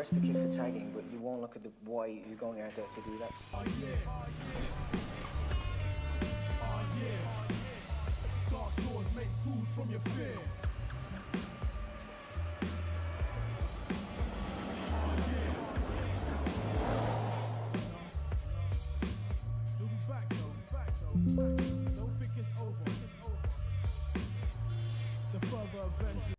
arrest the kid for tagging, but you won't look at why he's going out there to do that. Oh yeah. Oh yeah. Dark doors make food from your fear. Oh yeah. We'll be back though. Don't think it's over. The further adventure.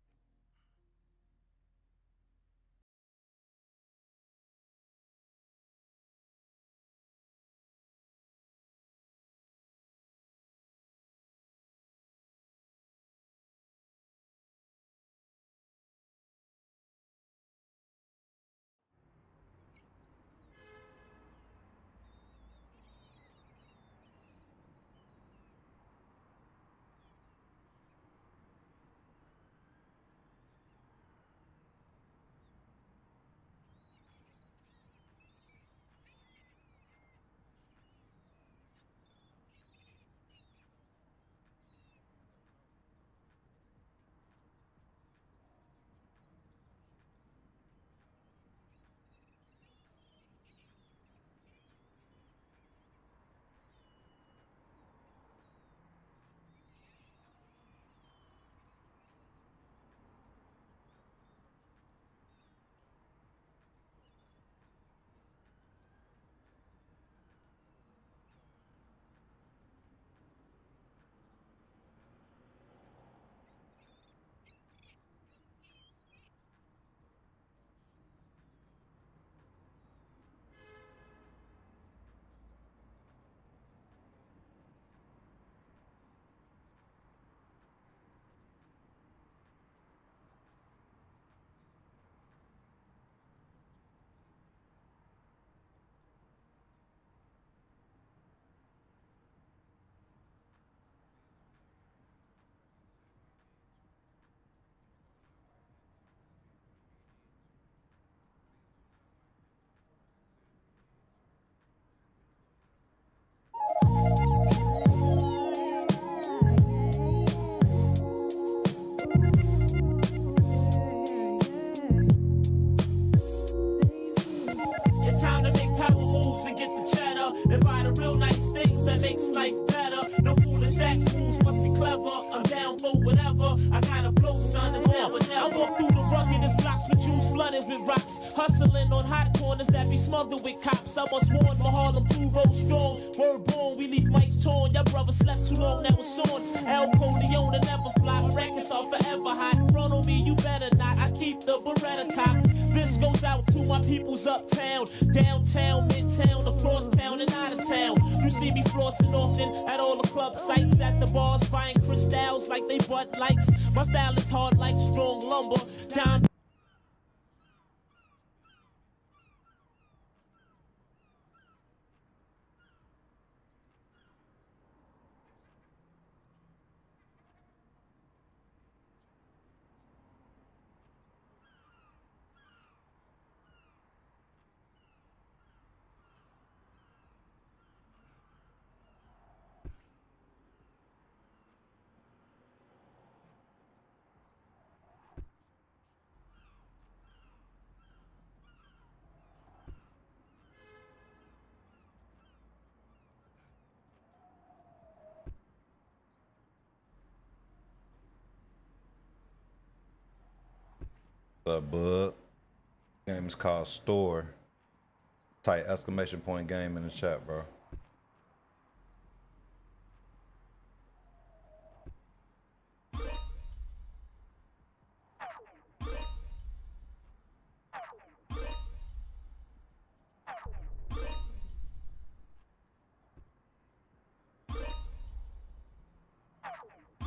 It's time to make power moves and get the cheddar and buy the real nice things that makes life better. No foolish ass moves, must be clever. I'm down for whatever. I gotta blow, son. It's never. I walk through the ruggedest blocks with jewels flooded with rocks, hustling on hot corners that be smothered with cops. I was warned my Harlem crew roll strong. Word born, we leave mics torn. Your brother slept too long, that was on. El Coleone never flop. Records are forever hot. Front on me, you better not. I keep the Beretta cock. This goes out to my peoples uptown, downtown, midtown, across town, and out of town. You see me flossing often at all the club sites, at the bars, buying crystals like they butt lights. My style is hard like strong lumber. Dime. What's up, bud? Game is called Storror. Type exclamation point game in the chat, bro.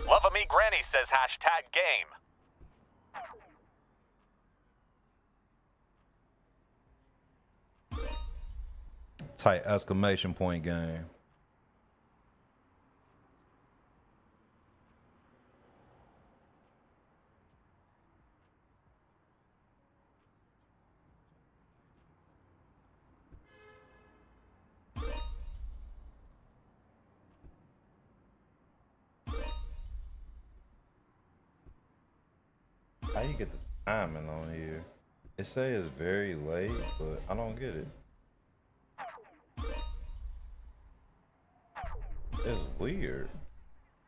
Love of me granny says hashtag game. Type exclamation point game. How you get the timing on here? It say it's very late, but I don't get it. It's weird.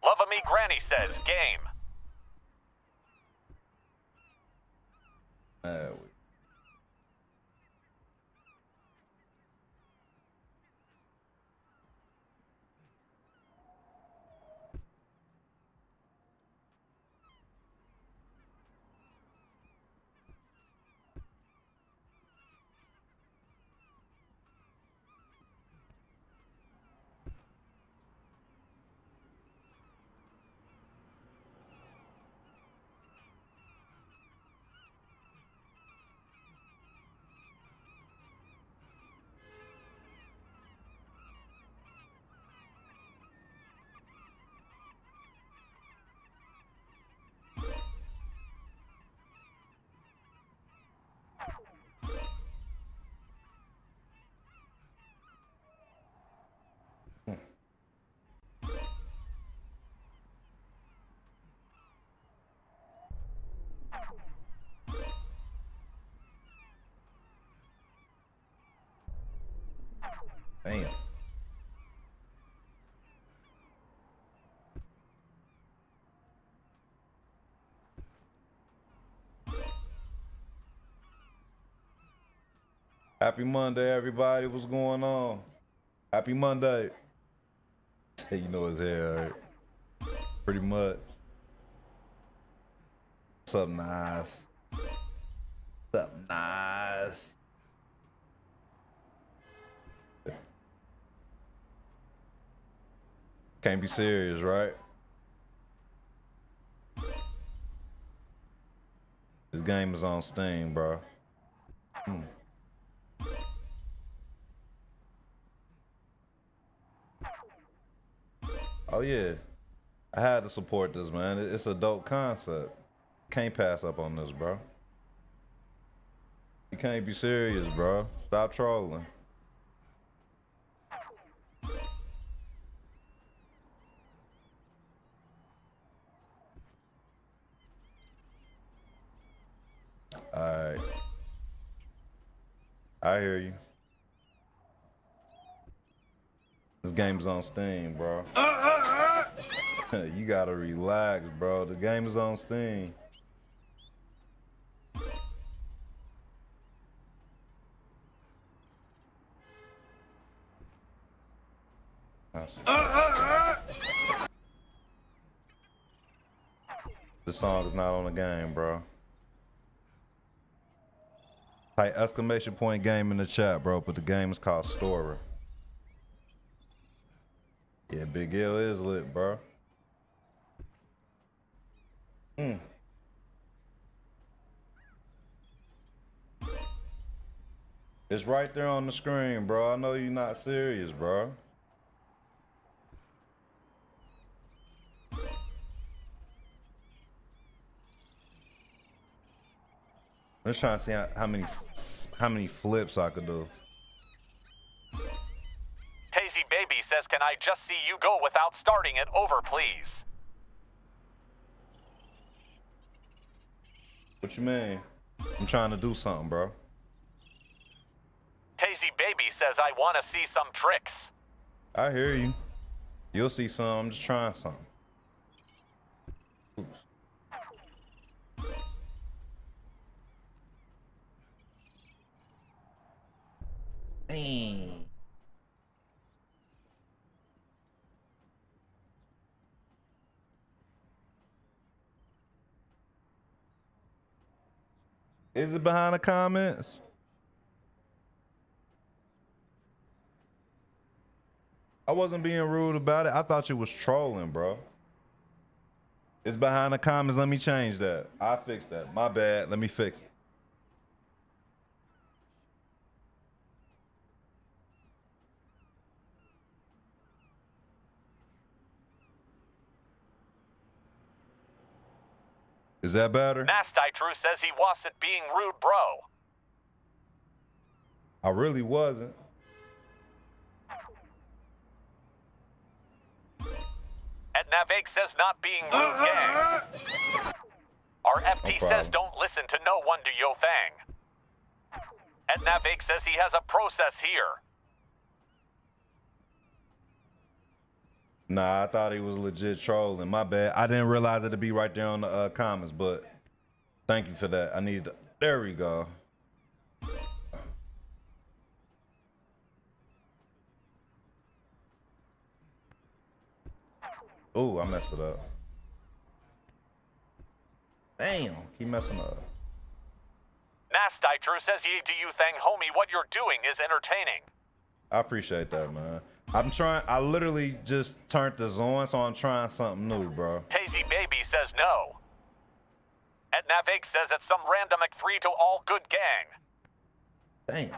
Love of Me Granny says game. Damn. Happy Monday, everybody. What's going on? Happy Monday. Hey, you know it's here, right? Pretty much. What's up, Nas? What's up, Nas? Can't be serious, right? This game is on Steam, bro. Oh yeah, I had to support this, man. It's a dope concept. Can't pass up on this, bro. You can't be serious, bro. Stop trolling. Alright. I hear you. This game's on Steam, bro. You gotta relax, bro. The game is on Steam. This song is not on the game, bro. Type exclamation point game in the chat, bro, but the game is called Storror. Yeah, Big L is lit, bro. It's right there on the screen, bro. I know you're not serious, bro. I'm just trying to see how many flips I could do. Tazy Baby says, can I just see you go without starting it over, please? What you mean? I'm trying to do something, bro. Tazy Baby says, I want to see some tricks. I hear you. You'll see some. I'm just trying something. Oops. Dang. Is it behind the comments? I wasn't being rude about it. I thought you was trolling, bro. It's behind the comments. Let me change that. I fixed that. My bad. Let me fix it. Is that better? Nasty True says he wasn't being rude, bro. I really wasn't. And Navek says not being rude, gang. Our FT No says don't listen to no one, do yo thing. And Navig says he has a process here. Nah, I thought he was legit trolling. My bad. I didn't realize it'd be right there on the comments, but thank you for that. I need to, there we go. Ooh, I messed it up. Damn, keep messing up. Nasty Drew says, "Yeah, do you think, homie, what you're doing is entertaining?" I appreciate that, man. I literally just turned this on, so I'm trying something new, bro. Tazy Baby says no. And Navig says it's some randomic 3 to all good gang. Damn.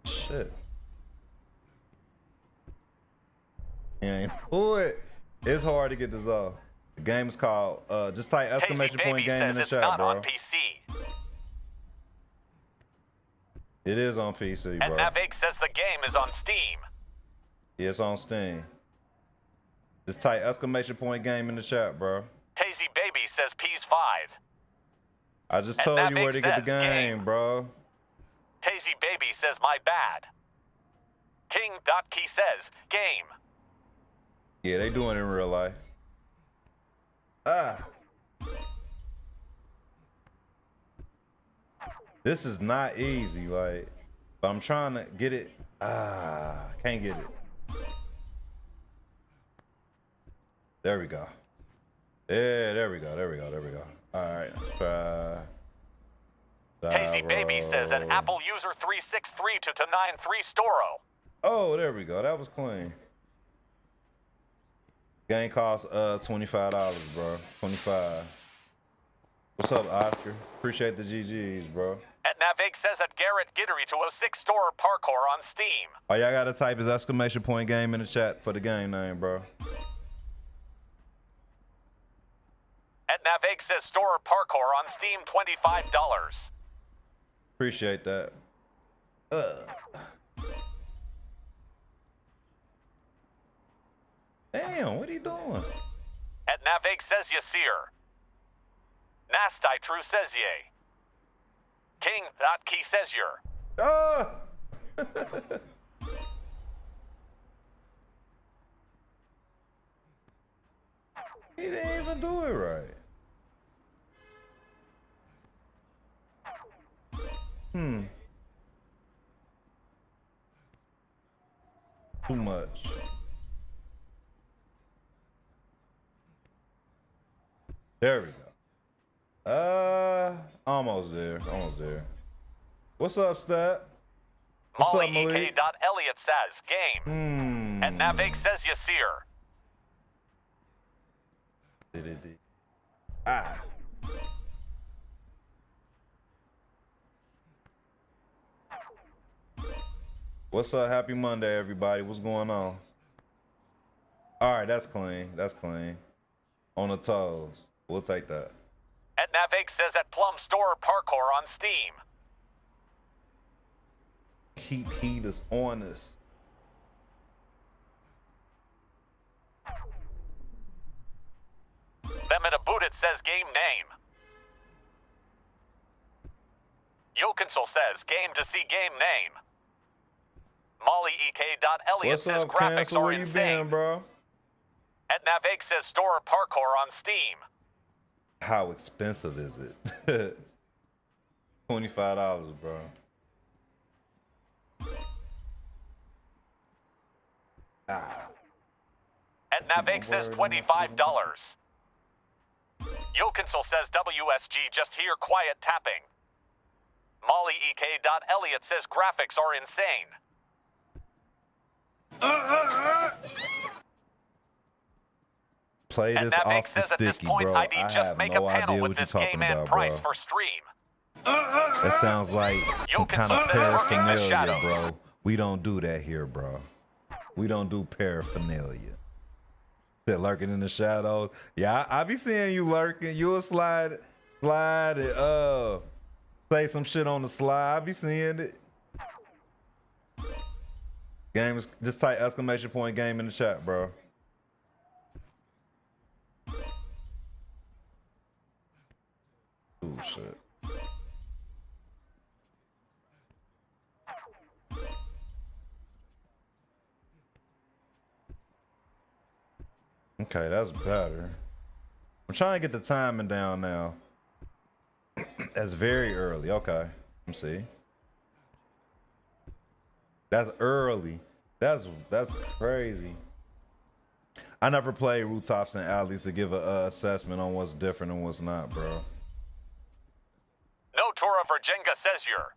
Shit. Yeah, it's hard to get this off. The game is called, just type exclamation point game in the chat, not bro. on PC. It is on PC, bro. And Navig says the game is on Steam. Yeah, it's on Steam. Just type exclamation point game in the chat, bro. Tazy Baby says P's 5. I just And told you Navig where to get the says game, bro. Tazy Baby says my bad. King.Key says game. Yeah, they doing it in real life. Ah. This is not easy, like, but I'm trying to get it. Ah, can't get it. There we go. Yeah, there we go. There we go. There we go. All right, let's try. Tazy Baby says an Apple user 363 to 93 Storror. Oh, there we go. That was clean. Game costs $25, bro. 25. What's up, Oscar? Appreciate the GGs, bro. And Navig says at Garrett Gittery to a 6 Storror parkour on Steam. All y'all gotta type his exclamation point game in the chat for the game name, bro. And Navig says Storror parkour on Steam, $25. Appreciate that. Damn, what are you doing? And Navig says Yasir. Nasty True says ye. King.Key says you're. Ah! He didn't even do it right. Too much. There we go. Almost there. Almost there. What's up, Stat? What's Molly up, Malik? EK.Elliot says game. And Navig says Yasir. Ah. What's up? Happy Monday, everybody. What's going on? All right, that's clean. That's clean. On the toes. We'll take that. And Navig says at Plum Storror parkour on Steam. Keep heaters on us. Them at a boot it says game name. Yokinsel says game to see game name. Molly EK.Elliot What's says up, graphics Cancel? are Where you insane. been, bro? And Navig says Storror parkour on Steam. How expensive is it? $25, bro. Ah. And Navig says $25. Yokinsel says WSG just hear quiet tapping. Molly EK.Elliot says graphics are insane. Play And this Navig off the says at this sticky, point bro. ID I just have make no a panel idea with what you're this talking game and about, price bro. for stream. That sounds like some kind of says working the paraphernalia, shadows. bro. We don't do that here, bro. We don't do paraphernalia. That lurking in the shadows. Yeah, I be seeing you lurking. You'll slide and say some shit on the slide. I be seeing it. Games, just type exclamation point game in the chat, bro. shit. Okay, that's better. I'm trying to get the timing down now. That's very early. Okay, let me see. That's early. That's crazy. I never played Rooftops and Alleys to give a assessment on what's different and what's not, bro. No Tora Virginga says you're.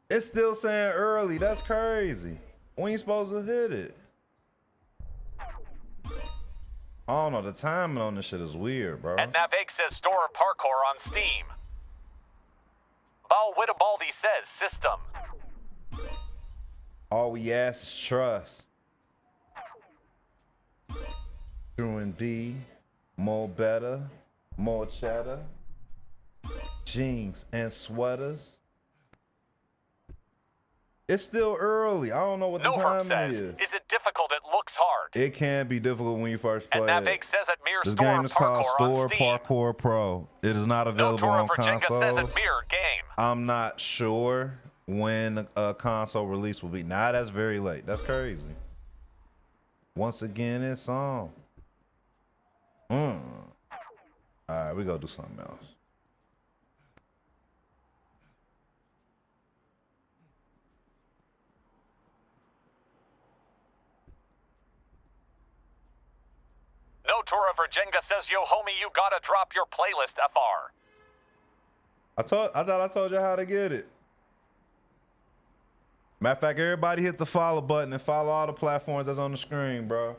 It's still saying early. That's crazy. We ain't supposed to hit it. I don't know. The timing on this shit is weird, bro. And Naveg says Storror Parkour on Steam. Bao Witabaldi says system. All we ask is trust. True indeed. More better. More cheddar. Jeans and sweaters. It's still early. I don't know what the No time Herb says, is it difficult? It looks hard. It can be difficult when you first play And it. Naveg says it mirrors This Storror game is called Parkour on Storror Steam. Parkour Pro. It is not No available Tora on Virginga says it consoles. mirror game. I'm not sure when a console release will be. Nah, that's very late. That's crazy. Once again, it's on. All right, we go do something else. No Tora Virginga says, yo homie, you gotta drop your playlist FR. I thought I told you how to get it. Matter of fact, everybody hit the follow button and follow all the platforms that's on the screen, bro.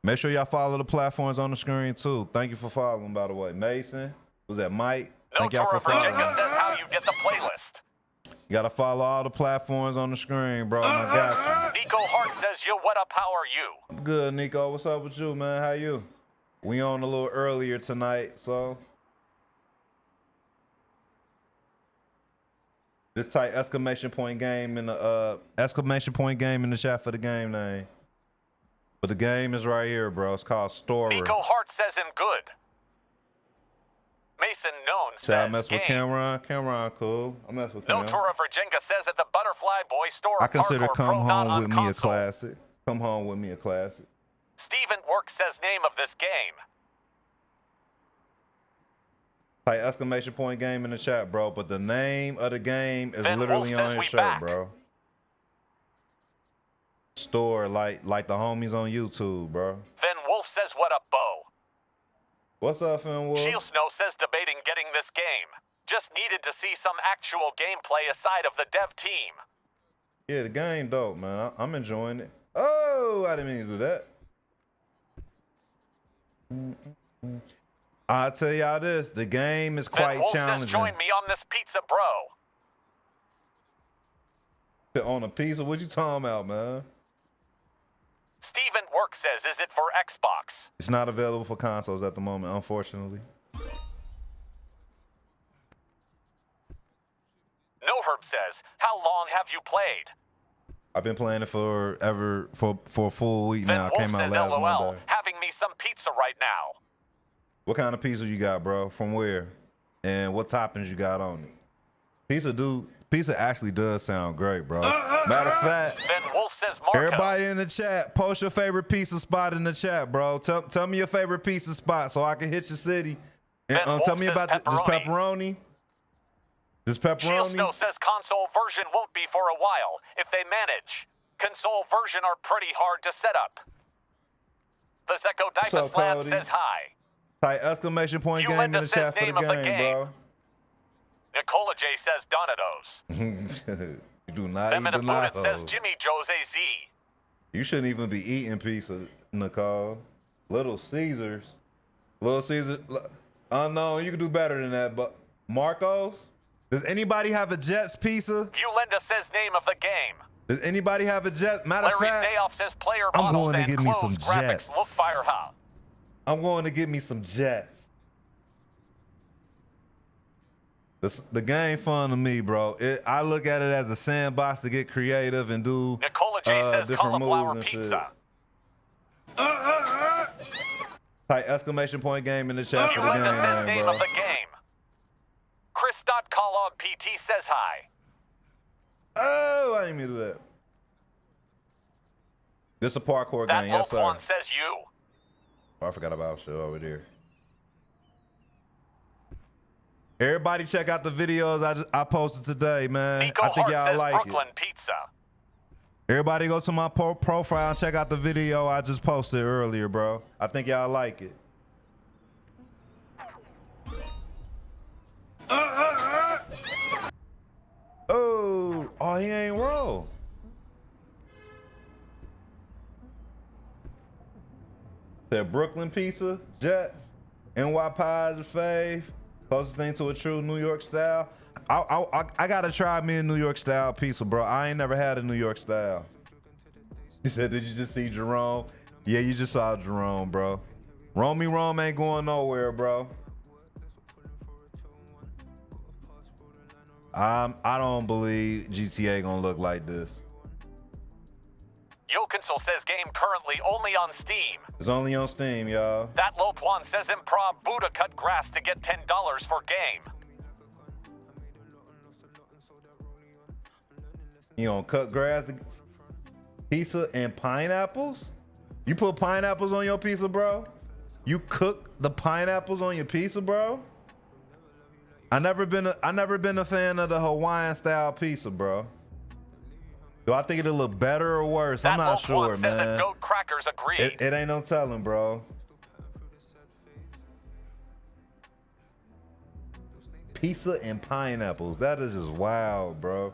Make sure y'all follow the platforms on the screen too. Thank you for following, by the way. Mason, was that Mike? No Thank y'all Tora for following. Virginga says how you get the playlist. You gotta follow all the platforms on the screen, bro. I got Nico Hart says, yo, what up, how are you? you. I'm good, Nico. What's up with you, man? How you? We on a little earlier tonight, so. This type exclamation point game in the chat for the game name. But the game is right here, bro. It's called Storror. Nico Hart says him good. Mason Known So I says mess with game. Cameron. Cameron, cool. I mess with No Cameron. Tora Virginga says that the Butterfly Boy Storror I consider Parkour Come Pro not Home on With Me a console. classic. Come Home With Me a classic. Steven Work says name of this game. Type exclamation point game in the chat, bro. But the name of the game is Van literally Wolf on says his we shirt, back. bro. Store like the homies on YouTube, bro. Van Wolf says what up, Bo. What's up, Finn Wolf? Shield Snow says debating getting this game. Just needed to see some actual gameplay aside of the dev team. Yeah, the game dope, man. I'm enjoying it. Oh, I didn't mean to do that. I'll tell y'all this. The game is Van quite Wolf says challenging. join me on this pizza, bro. On a pizza? What you talking about, man? Steven Work says, is it for Xbox? It's not available for consoles at the moment, unfortunately. No Herb says, how long have you played? I've been playing it for a full week Van now. It Wolf came out says, last LOL, Monday. having me some pizza right now. What kind of pizza you got, bro? From where? And what toppings you got on it? Pizza actually does sound great, bro. Matter of fact, Van Wolf says Marco. everybody in the chat, post your favorite pizza spot in the chat, bro. Tell me your favorite pizza spot so I can hit your city. And Van tell Wolf me says about this pepperoni. This Shield pepperoni. Snow says console version won't be for a while, if they manage. Console version are pretty hard to set up. The Zeko What's up, Dipa Cody? says hi. Type exclamation point game in Yolanda the says chat for name the of the game, game. bro. Nicola J says Donatos. You do not eat Eminem Buddha says Donatos. Jimmy Jose Z. You shouldn't even be eating pizza, Nicole. Little Caesars. Little Caesars. Unknown. You can do better than that, but Marcos? Does anybody have a Jets pizza? Yolanda says name of the game. Does anybody have a Jets? Matter of Larry fact, Stayoff says player I'm models going to and get me clothes some graphics Jets. look fire hot. I'm going to get me some Jets. The game fun to me, bro. I look at it as a sandbox to get creative and do Nicola J says different moves cauliflower and pizza. Type exclamation point game in the chat for the Linda says game, name bro. of the game. Chris.Collog-PT says hi. Oh, I didn't mean to do that. This is a parkour That game, yes, Lope one sir. says you. Oh, I forgot about shit over there. Everybody check out the videos I posted today, man. Nico I think Hart y'all says like Brooklyn it. pizza. Everybody go to my profile and check out the video I just posted earlier, bro. I think y'all like it. Oh, he ain't roll. That Brooklyn pizza, Jets, NY Pies, fave, closest thing to a true New York style. I gotta try me a New York style pizza, bro. I ain't never had a New York style. He said, did you just see Jerome? Yeah, you just saw Jerome, bro. Romy Rome ain't going nowhere, bro. I don't believe GTA gonna look like this. Yokinsel says game currently only on Steam. It's only on Steam, y'all. That Lope one says improv Buddha cut grass to get $10 for game. You gonna cut grass, pizza, and pineapples? You put pineapples on your pizza, bro? You cook the pineapples on your pizza, bro? I never been a fan of the Hawaiian style pizza, bro. Do I think it'll look better or worse? That I'm not Lope sure, one says man. that Goat Crackers agreed. It ain't no telling, bro. Pizza and pineapples. That is just wild, bro.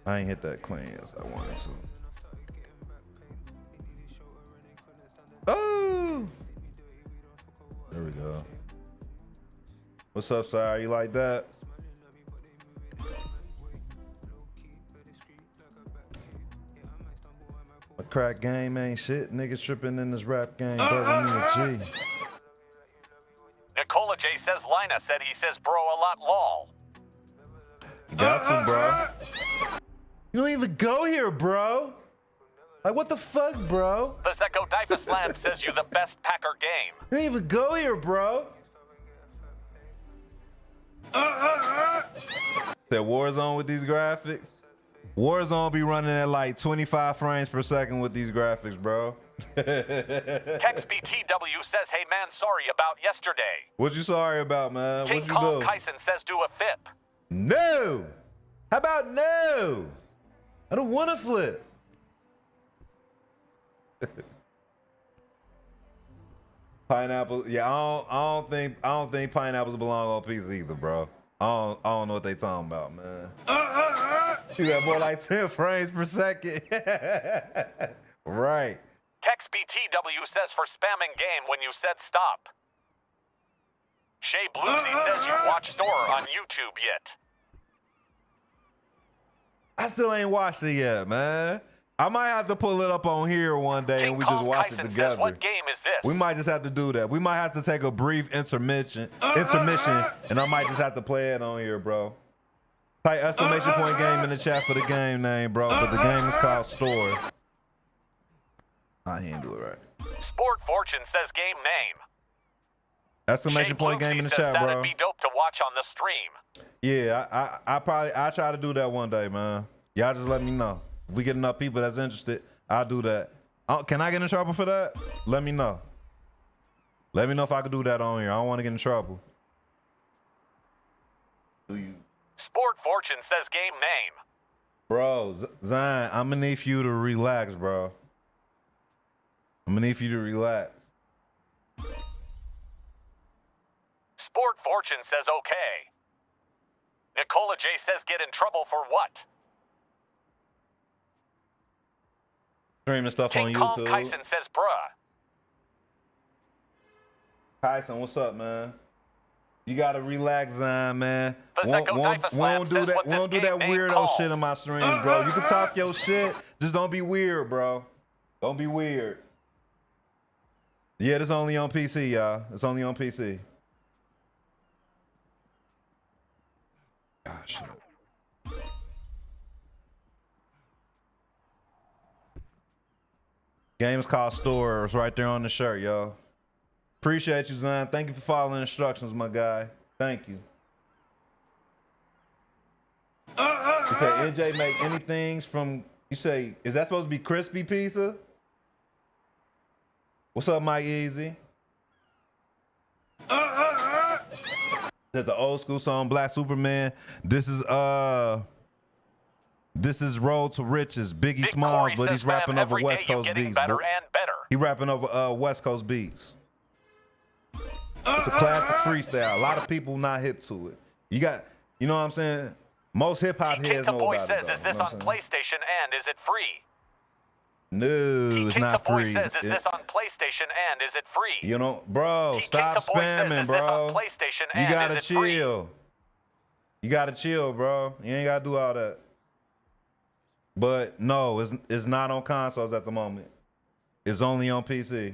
I ain't hit that clean as I wanted to. Oh! There we go. What's up, sir? You like that? A crack game ain't shit. Niggas tripping in this rap game. Burger me a G. Nicola J says Lina said he says bro a lot lol. Got some, bro. You don't even go here, bro. Like, what the fuck, bro? The Zeko Difa Slam says you the best Packer game. You don't even go here, bro. That Warzone with these graphics. Warzone be running at like 25 frames per second with these graphics, bro. KexBTW says, hey man, sorry about yesterday. What you sorry about, man? King What you Kong do? Kyson says do a FIP. No. How about no? I don't want to flip. Pineapple, yeah, I don't think pineapples belong on pizza either, bro. I don't know what they talking about, man. You got more like 10 frames per second. Right. KexBTW says for spamming game when you said stop. Shay Bluesy says you watch Storror on YouTube yet. I still ain't watched it yet, man. I might have to pull it up on here one day King and we just Kong watch Kyson it says, together. what game is this? We might just have to do that. We might have to take a brief intermission, and I might just have to play it on here, bro. Type exclamation point game in the chat for the game name, bro. But the game is called Storror. I ain't do it right. Sport Fortune says game name. Exclamation Shay point game Bluesy in the says chat, that'd bro. be dope to watch on the stream. Yeah, I try to do that one day, man. Y'all just let me know. If we get enough people that's interested, I'll do that. Can I get in trouble for that? Let me know. Let me know if I can do that on here. I don't want to get in trouble. Do you? Sport Fortune says game name. Bro, Zion, I'm gonna need you to relax, bro. I'm gonna need you to relax. Sport Fortune says okay. Nicola J says get in trouble for what? Streaming stuff King on Kong YouTube. Kyson says bruh. Kyson, what's up, man? You gotta relax, Zion, man. The Zeko Difa Slam says what we this don't do that game ain't weirdo called. shit in my streams, bro. You can talk your shit, just don't be weird, bro. Don't be weird. Yeah, this only on PC, y'all. It's only on PC. Ah, shit. Game is called Storror. It's right there on the shirt, yo. Appreciate you, Zion. Thank you for following instructions, my guy. Thank you. You say NJ make anything from, you say, is that supposed to be crispy pizza? What's up, Mike Easy? There's the old school song, Black Superman. This is Road to Riches, Biggie Big Smalls, Corey but says, he's rapping "Fam, over every West day you Coast getting beats. better Bro. and better." He rapping over West Coast beats. It's a classic freestyle. A lot of people not hip to it. You know what I'm saying? Most hip hop T-King heads the know Boy about says, it. "Is this on PlayStation and is it free?" No, it's T-King the not Boy free. says, "Is this on PlayStation and is it free?" You know, bro, T-King stop the Boy says, spamming, "Is this on bro. PlayStation You and gotta is it chill. free?" You gotta chill, bro. You ain't gotta do all that. But no, it's not on consoles at the moment. It's only on PC.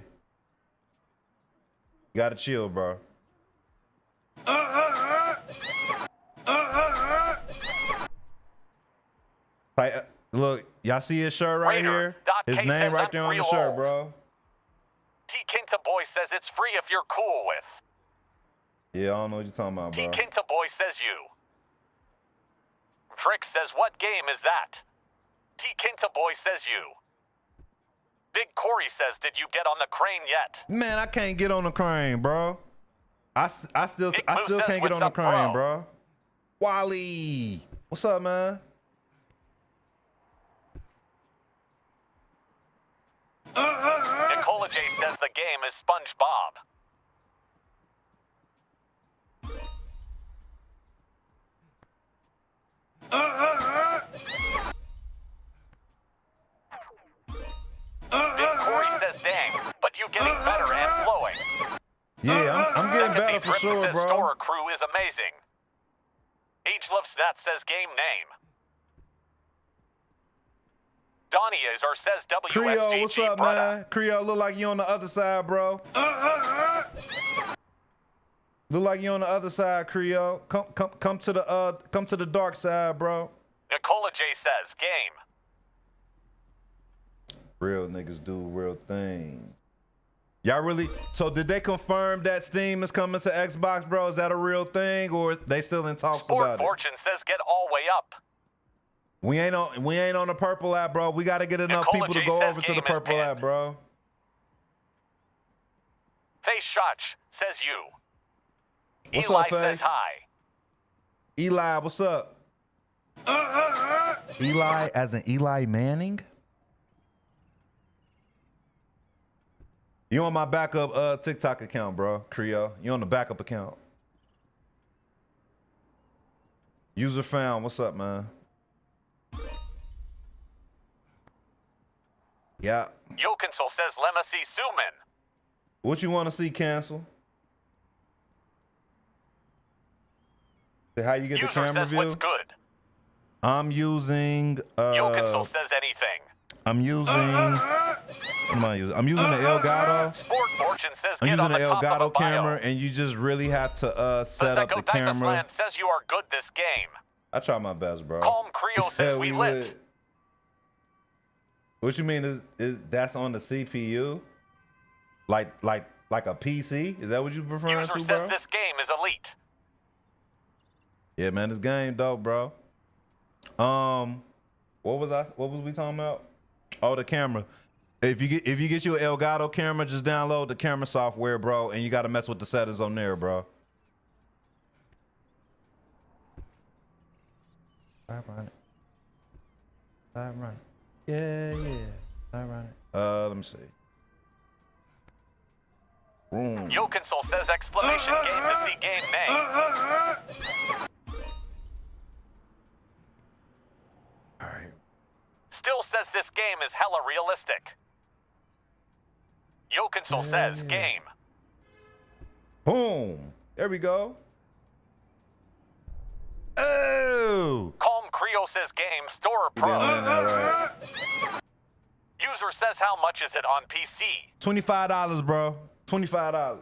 You gotta chill, bro. Like, look, y'all see his shirt right here? His Raider.K name says, right "I'm there on the real shirt, old." bro. T-King the Boy says it's free if you're cool with. Yeah, I don't know what you're talking about, bro. T-King the Boy says you. Frick says, "What game is that?" T-King the Boy says you. Big Corey says, "Did you get on the crane yet?" Man, I can't get on the crane, bro. I still Nick Moo says, can't get "What's on the up, crane, bro?" bro. Wally, what's up, man? Nicola J says the game is SpongeBob. Big Corey says, "Dang, but you getting better and flowing." Yeah, I'm getting better for Drip sure, says bro. Storror crew is amazing. Age Love Snat says game name. Donnie Azar says WSGG Creole, what's up, brother. man? Creole, look like you on the other side, bro. Look like you on the other side, Creole. Come to the dark side, bro. Nicola J says game. Real niggas do real things. Y'all really? So did they confirm that Steam is coming to Xbox, bro? Is that a real thing, or they still in talks Sport about Fortune says get all way up. it? We ain't on the purple app, bro. We got to get enough Nicola people J to go says over to the game is purple pinned. app, bro. Face Shotch says you. What's Eli up, Face? says hi. Eli, what's up? Eli, as in Eli Manning? You on my backup TikTok account, bro, Creole. You on the backup account. User found, what's up, man? Yeah. Yokinsel says Lemasi Suman. What you want to see, cancel? How you get the User camera says view? what's good. I'm using Yokinsel says anything. I'm using what am I using? I'm using the Elgato. Sport Fortune says I'm get using on the the top of a Elgato bio. camera, and you just really have to set up the Bazeko camera. Dyfusland says you are good this game. I try my best, bro. Calm Creole says we lit. What you mean is that's on the CPU? Like a PC? Is that what you referring User to, says bro? this game is elite. Yeah, man, this game dope, bro. What was we talking about? Oh, the camera. If you get you an Elgato camera, just download the camera software, bro, and you gotta mess with the settings on there, bro. Stop running. Stop running. Yeah. Stop running. Let me see. Boom. Yokinsel says exclamation game to see game name. All right. Still says this game is hella realistic. Yokinsel says game. Boom. There we go. Oh. Calm Creole says game. Storror Pro. Down in there, right? User User says how much is it on PC? $25, bro. $25.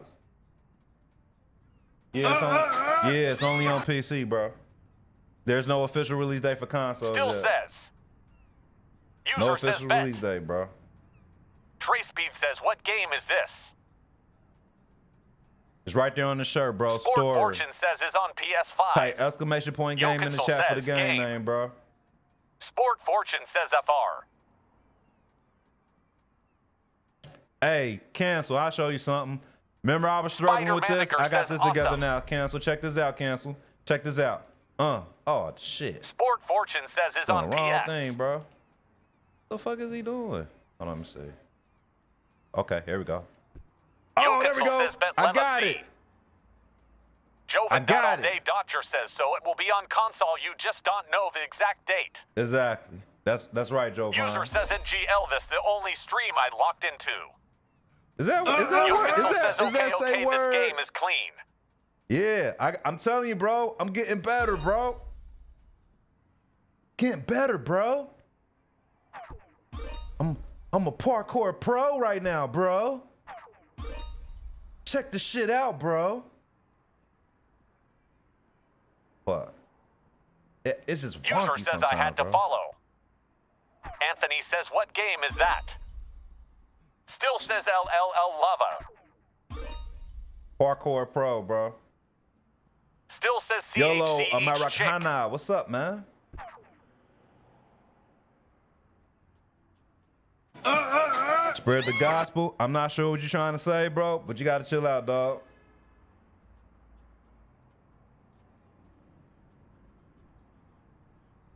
Yeah, it's only on PC, bro. There's no official release date for consoles. Still yet. says. No User says official bet. release date, bro. Trace Speed says, what game is this? It's right there on the shirt, bro. Sport Storror. Fortune says is on PS5. Type exclamation point game in the Yokinsel chat for the says game game. name, bro. Sport Fortune says FR. Hey, Cancel, I'll show you something. Remember I was struggling with this? Spider-Manicer I got says this together awesome. now. Cancel, check this out, Cancel. Check this out. Oh, shit. Sport Fortune says is on Wrong PS. thing, bro. What the fuck is he doing? Hold on, let me see. Okay, here we go. Oh, there we Yokinsel go. says bet I got Lemma it. C. Joven I got All it. Day Dodger says so. It will be on console. You just don't know the exact date. Exactly. That's right, Joe. User says NG Elvis, the only stream I locked into. Is that Yokinsel says okay, say this word? game is clean. Yeah, I'm telling you, bro. I'm getting better, bro. Getting better, bro. I'm a parkour pro right now, bro. Check the shit out, bro. What? It's just User wonky says I had sometimes, to bro. follow. Anthony says what game is that? Still says LLL Lava. Parkour pro, bro. Still says YOLO CHC Chick. Americana. What's up, man? Spread the gospel. I'm not sure what you're trying to say, bro, but you gotta chill out, dog.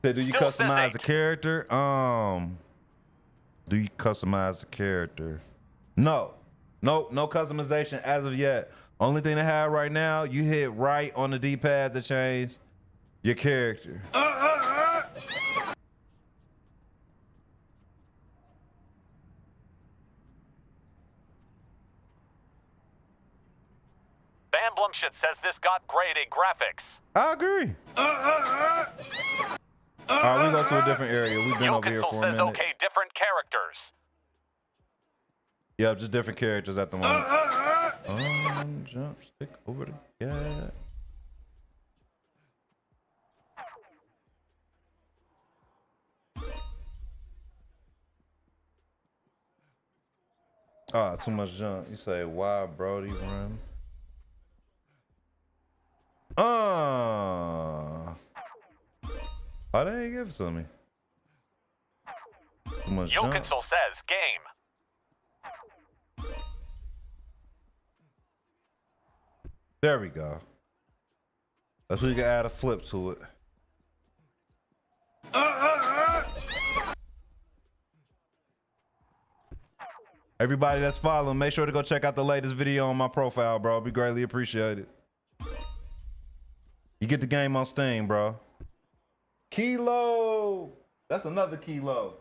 Say, do you Still says customize the 8. character? Do you customize the character? No customization as of yet. Only thing I have right now, you hit right on the D-pad to change your character. Bamblumshit says this got grade A graphics. I agree. All right, we go to a different area. We've been over here Yokinsel for a says minute. okay, different characters. Yeah, just different characters at the moment. Jump stick over the gap. Ah, too much jump. You say, why, Brody run? Why they ain't give it to me? Too much jump. Yokinsel says game. There we go. That's where you can add a flip to it. Everybody that's following, make sure to go check out the latest video on my profile, bro. It'd be greatly appreciated. You get the game on Steam, bro. Kilo. That's another kilo.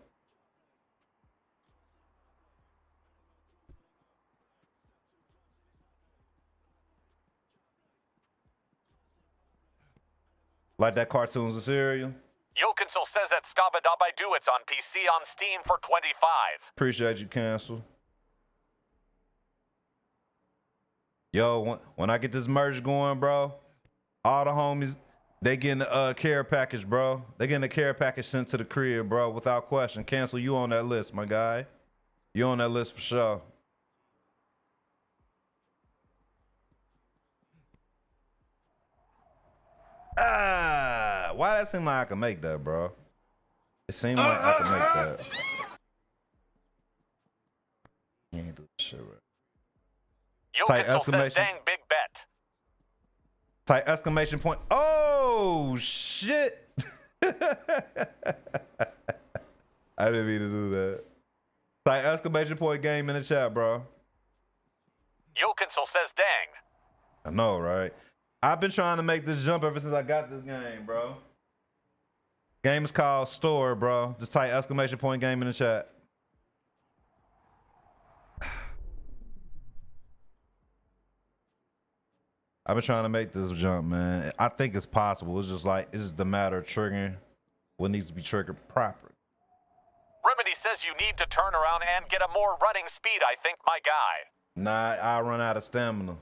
Like that cartoons and cereal. Yokinsel says that Scabadabaidu it's on PC on Steam for 25. Appreciate you, Cancel. Yo, when I get this merch going, bro, all the homies, they getting a care package, bro. They getting a care package sent to the crib, bro, without question. Cancel, you on that list, my guy. You on that list for sure. Why that seem like I can make that, bro? It seems like I can make that. You ain't do this shit right. Type Yokinsel says exclamation. dang big bet. Type exclamation point. Oh, shit. I didn't mean to do that. Type exclamation point game in the chat, bro. Yokinsel says dang. I know, right? I've been trying to make this jump ever since I got this game, bro. Game is called Storror, bro. Just type exclamation point game in the chat. I've been trying to make this jump, man. I think it's possible. It's just the matter of triggering what needs to be triggered properly. Remedy says you need to turn around and get a more running speed, I think, my guy. Nah, I run out of stamina.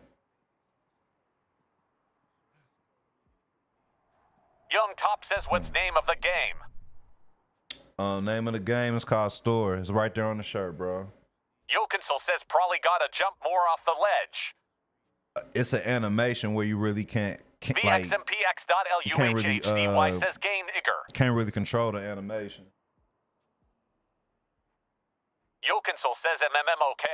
Young Top says what's name of the game? Name of the game is called Storror. It's right there on the shirt, bro. Yokinsel says probably gotta jump more off the ledge. It's an animation where you really can't like, VXMPX.LUHHCY says gain Igor. can't really control the animation. Yokinsel says MMMOK.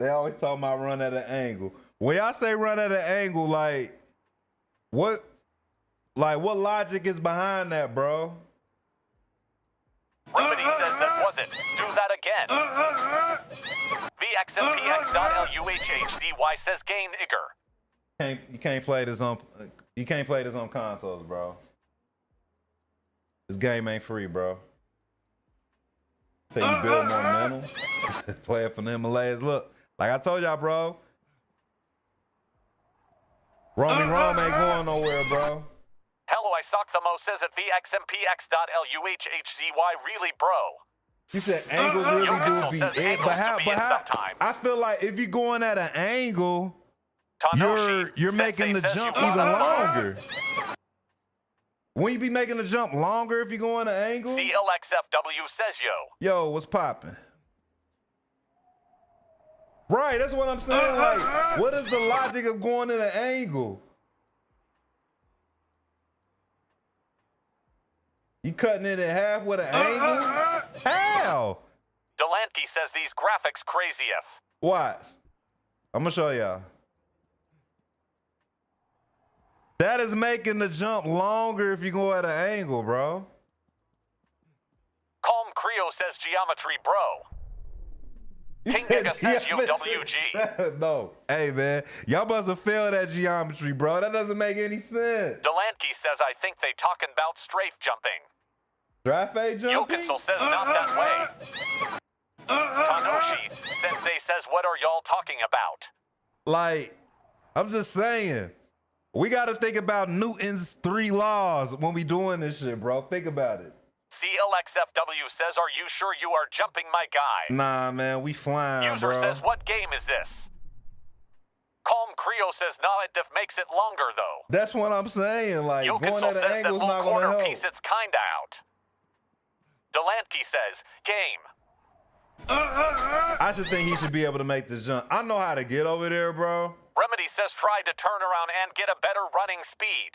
They always talk about run at an angle. When y'all say run at an angle, like what logic is behind that, bro? Remedy says that wasn't. Do that again. VXMPX.LUHHCY says gain Igor. You can't play this on consoles, bro. This game ain't free, bro. Say you build momentum. Play it for the Himalayas. Look, like I told y'all, bro. Romy Rome ain't going nowhere, bro. Hello, I sock the mo says at VXMPX.LUHHCY really, bro. You said angles really Yokinsel do says be it, angles but do be it how? sometimes. I feel like if you're going at an angle, Tanoshi you're Sensei making the says jump you even gotta- longer. Wouldn't you be making the jump longer if you're going at an angle? CLXFW says yo. Yo, what's popping? Right, that's what I'm saying. Like, what is the logic of going at an angle? You cutting it in half with an angle? How? Delanke says these graphics crazy if. Watch. I'm gonna show y'all. That is making the jump longer if you go at an angle, bro. Calm Creo says geometry, bro. King Giga says UWG. No. Hey, man. Y'all must have failed at geometry, bro. That doesn't make any sense. Delanke says I think they talking about strafe jumping. Strafe jumping? Yokinsel says not that way. Tanoshi Sensei says what are y'all talking about? Like, I'm just saying. We got to think about Newton's 3 laws when we doing this shit, bro. Think about it. CLXFW says, are you sure you are jumping, my guy? Nah, man, we flying, User bro. says, what game is this? Calm Creo says, no, it makes it longer, though. That's what I'm saying. Like, going Yokinsel at an says that angle is little not going to corner help. piece, it's kinda out. Delanke says, game. I should think he should be able to make this jump. I know how to get over there, bro. Remedy says, try to turn around and get a better running speed.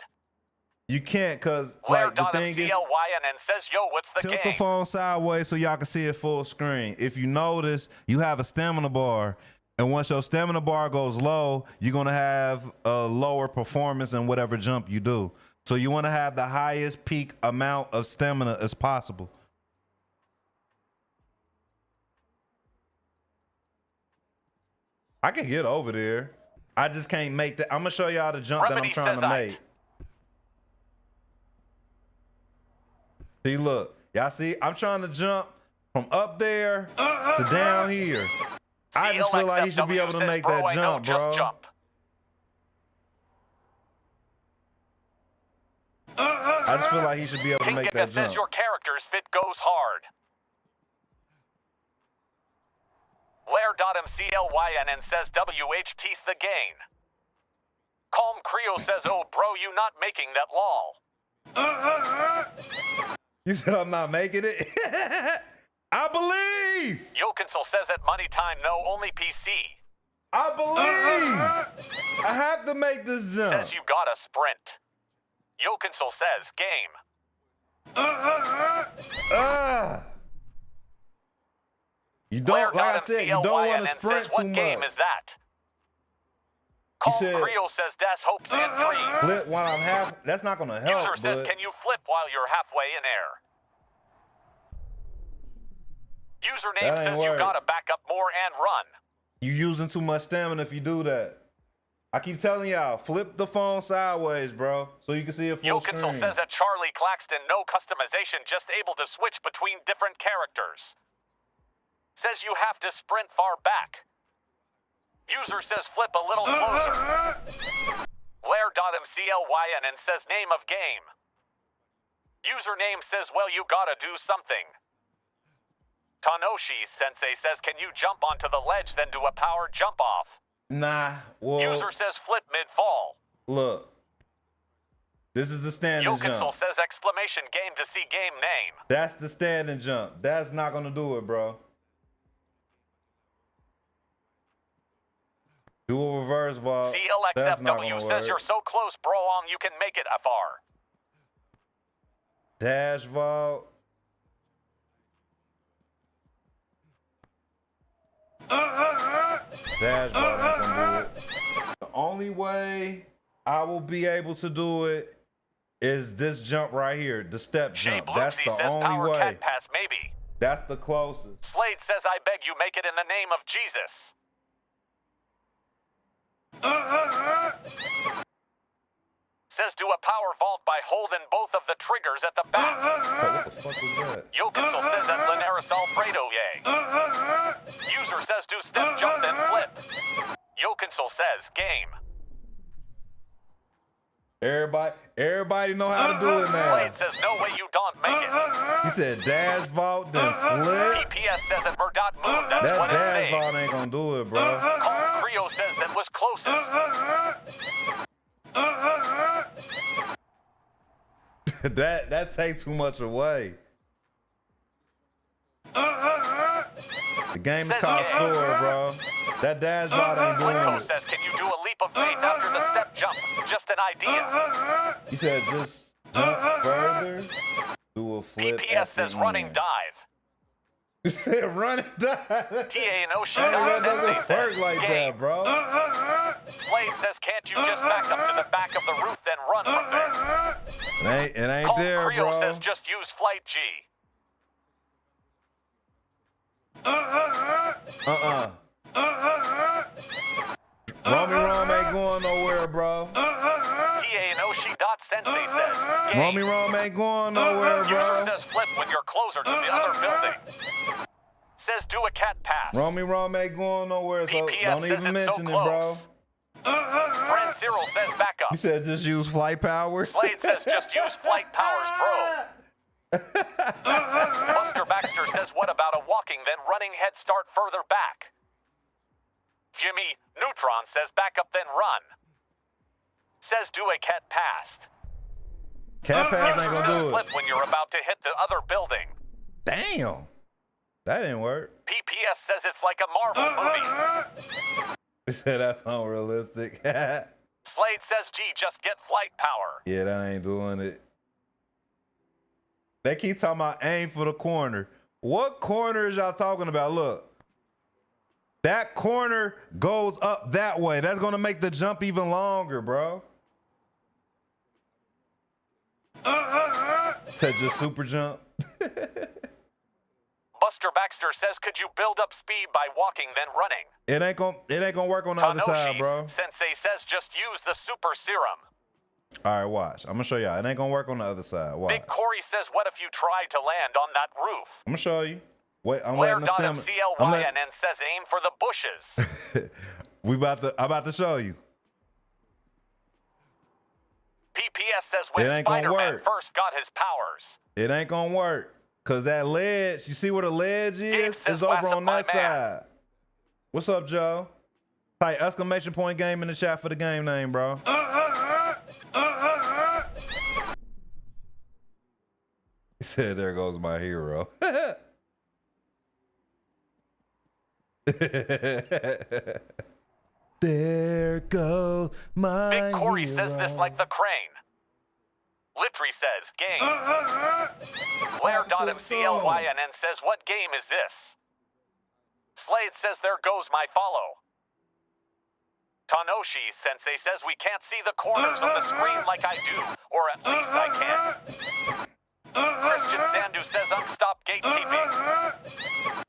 You can't, because, like, the thing is, Lair.mclyn says, yo, what's the tilt game? the phone sideways so y'all can see it full screen. If you notice, you have a stamina bar, and once your stamina bar goes low, you're going to have a lower performance in whatever jump you do. So you want to have the highest peak amount of stamina as possible. I can get over there. I just can't make that. I'm going to show y'all the jump Remedy that I'm trying to make. See, look. Y'all see? I'm trying to jump from up there to down here. I just feel like he should be able to make that jump, bro. Just jump. I just feel like he should be able to King make Giga that says jump. your character's fit goes hard. Lair.mclyn says WHT's the gain. Calm Creo says, oh, bro, you not making that lol. You said I'm not making it? I believe! Yokinsel says at money time, no, only PC. I believe! I have to make this jump. Says you gotta sprint. Yokinsel says, game. You don't, like I said, you don't want to sprint says, what too game much. is that? Calm said- Creo says, das hopes and dreams. Flip while I'm half. That's not going to help. User says, but can you flip while you're halfway in air? Username That ain't says you work. gotta back up more and run. you using too much stamina if you do that. I keep telling y'all, flip the phone sideways, bro, so you can see it full Yokinsel screen. says at Charlie Claxton, no customization, just able to switch between different characters. Says you have to sprint far back. User says flip a little closer. Blair.mclyn and says name of game. Username says, well, you gotta do something. Tanoshi Sensei says, can you jump onto the ledge, then do a power jump off? Nah. Well, User says flip mid-fall. look. This is the standing Yokinsel jump. says exclamation game to see game name. That's the standing jump. That's not gonna do it, bro. Do a reverse vault. That's not CLXFW gonna says work. you're so close, bro, you can make it afar. Dash vault. Dash vault ain't gonna do it. The only way I will be able to do it is this jump right here, the step Jay jump. That's Bluesy the says only power way. cat pass maybe. That's the closest. Slade says I beg you make it in the name of Jesus. Says do a power vault by holding both of the triggers at the back. What the fuck is that? Yokinsel says at Linares Alfredo yay. User says do step jump then flip. Yokinsel says game. Everybody know how to do it now. Slade says no way you don't make it. He said dash vault, then flip. PPS says at Murdoch Moon, that's That what it's dash saying. vault ain't gonna do it, bro. Colin Creo says that was closest. that takes too much away. The game is Says called game. Storror, bro. That dash vault ain't doing Blinko it. says, can you do a leap of faith after the step jump? Just an idea. He said just jump further, do a flip. PPS at says the running end. dive. He said running dive. TA and Oshi That Sensei doesn't says, work like game. that, bro. Slade says, can't you just back up to the back of the roof then run from there? It ain't Colin there, Creo bro. says, just use flight G. Romy Rom ain't going nowhere, bro. TA and Oshi Sensei says, game. Romy Rom ain't going nowhere, User bro. says flip when you're closer to the other building. Says do a cat pass. Romy Rom ain't going nowhere, so PPS don't says even it's so mention it, bro. close. Fran Cyril says back He up. said just use flight power. Slade says just use flight powers, bro. Buster Baxter says what about a walking then running head start further back? Jimmy Neutron says back up then run. Says do a cat passed. Cat pass ain't User gonna says do flip it. when you're about to hit the other building. Damn. That didn't work. PPS says it's like a Marvel movie. He said that's unrealistic. Yeah, Slade says G just get flight power. that ain't doing it. They keep talking about aim for the corner. What corner is y'all talking about? Look. That corner goes up that way. That's gonna make the jump even longer, bro. Said just super jump. Buster Baxter says could you build up speed by walking then running? It ain't gonna work on the other side, bro. Sensei says just use the super serum. All right, watch. I'm gonna show y'all. It ain't gonna work on the other side. Watch. Big Corey says what if you try to land on that roof? I'm gonna show you. Wait, I'm letting the stem. Blair.mclyn says aim for the bushes. I'm about to show you. PPS says when It ain't gonna Spider-Man work. first got his powers. It ain't gonna work. Cause that ledge, you see where the ledge Gabe is? says, It's over "What's up, on my that man?" side. What's up, Joe? Type exclamation point game in the chat for the game name, bro. He said, there goes my hero. There goes my Big Corey hero. says this like the crane. Litry says game. Blair.mclyn says what game is this? Slade says there goes my follow. Tanoshi Sensei says we can't see the corners of the screen like I do, or at least I can't. Christian Sandu says unstop gatekeeping.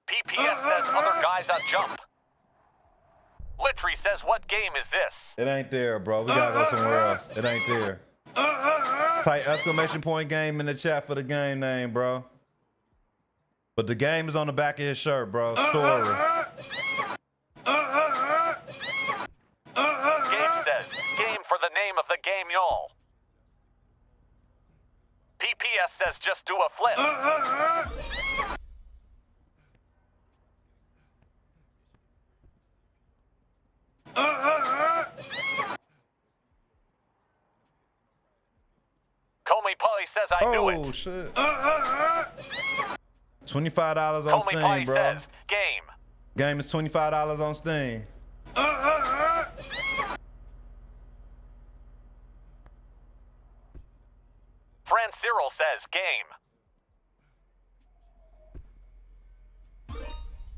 PPS says other guys on jump. Litry says what game is this? It ain't there, bro. We gotta go somewhere else. It ain't there. Type exclamation point game in the chat for the game name, bro. But the game is on the back of his shirt, bro. Storror. Gabe says game for the name of the says just do a flip. Comey Polly says I knew it. Oh shit. $25 on Comey Steam, Polly bro. says game. Game is $25 on Steam. Fran Cyril says game.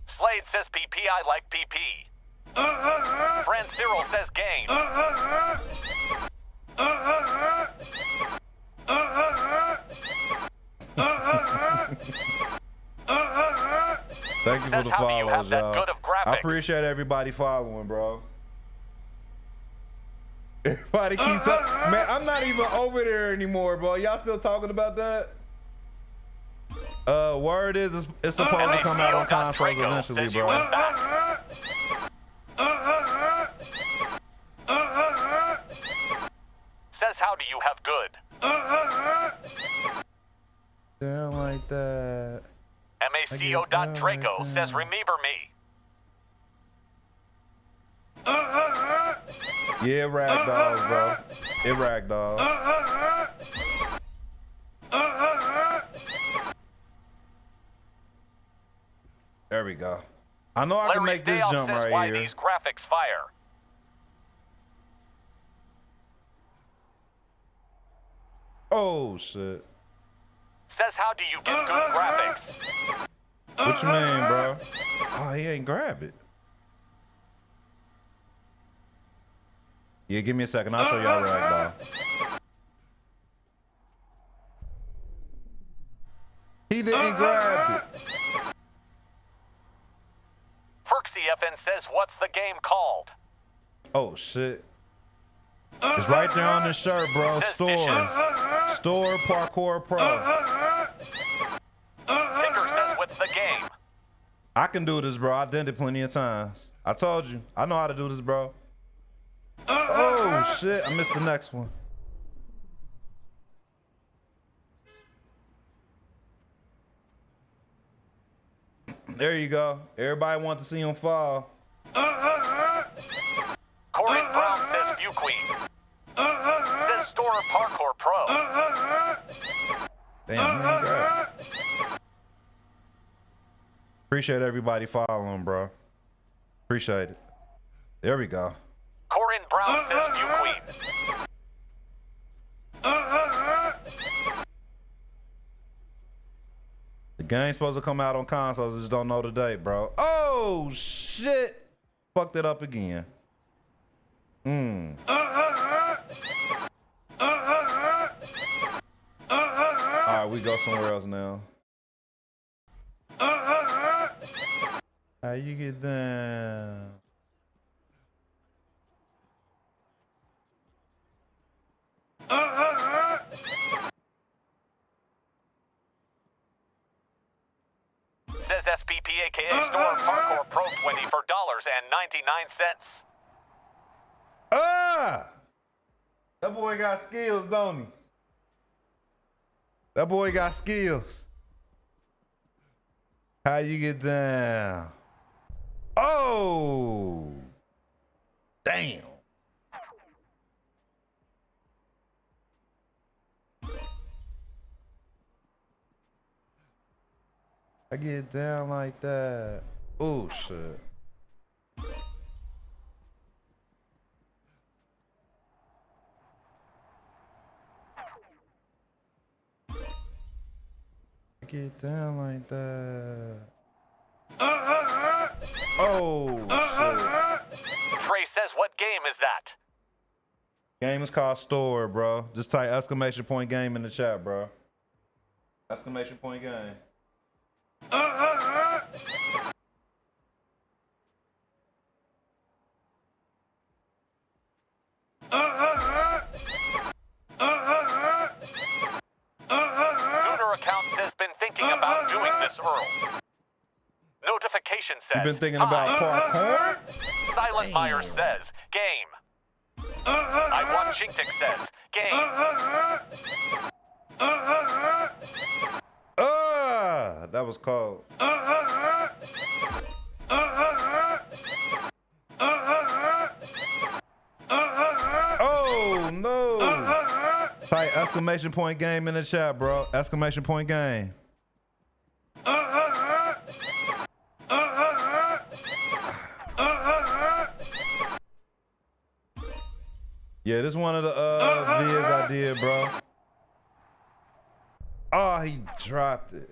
Slade says PP, I like PP. Fran Cyril says game. Thank you Says for the how do you have follows, that y'all. good of graphics? I appreciate everybody following, bro. Everybody keeps up. Man, I'm not even over there anymore, bro. Y'all still talking about that? Word is it's supposed to come out on consoles eventually, says you bro. went back. Says how do you have good? Damn like that. Maco.Draco says remember me. Yeah, ragdolls, bro. It ragdolls. There we go. I know I can Larry make this Stayoff jump says right why here. these graphics fire. Oh shit. Says how do you get good graphics? What you mean, bro? Oh, he ain't grab it. Yeah, give me a second. I'll show y'all ragdoll. He didn't grab it. Ferksy FN says what's the game called? Oh shit. It's right there on the shirt, bro. Says Storror. dishes. Storror Parkour Pro. Tinker says what's the game? I can do this, bro. I did it plenty of times. I told you. I know how to do this, bro. Oh shit, I missed the next one. There you go. Everybody wants to see him fall. Corinne Brown says View Queen. Says Storror Parkour Pro. Damn, man, bro. Appreciate everybody following, bro. Appreciate it. There we go. Corinne Brown says View Queen. The game's supposed to come out on consoles. I just don't know the date, bro. Oh shit! Fucked it up again. Alright, we go somewhere else now. How you get down? Says SPP aka Storror Parkour Pro 20 for $1.99. Ah! That boy got skills, don't he? That boy got skills. How you get down? Oh! Damn. I get down like that. Oh shit. I get down like that. Oh shit. Trey says what game is that? Game is called Storror, bro. Just type exclamation point game in the chat, bro. Exclamation point game. Lunar account says been thinking about doing this, Earl. Notification says You been thinking about parkour? Silent Myers says game. I Want Chintic says game. That was cold. Oh no! Type exclamation point game in the chat, bro. Exclamation point game. Yeah, this is one of the vids I did, bro. Oh, he dropped it.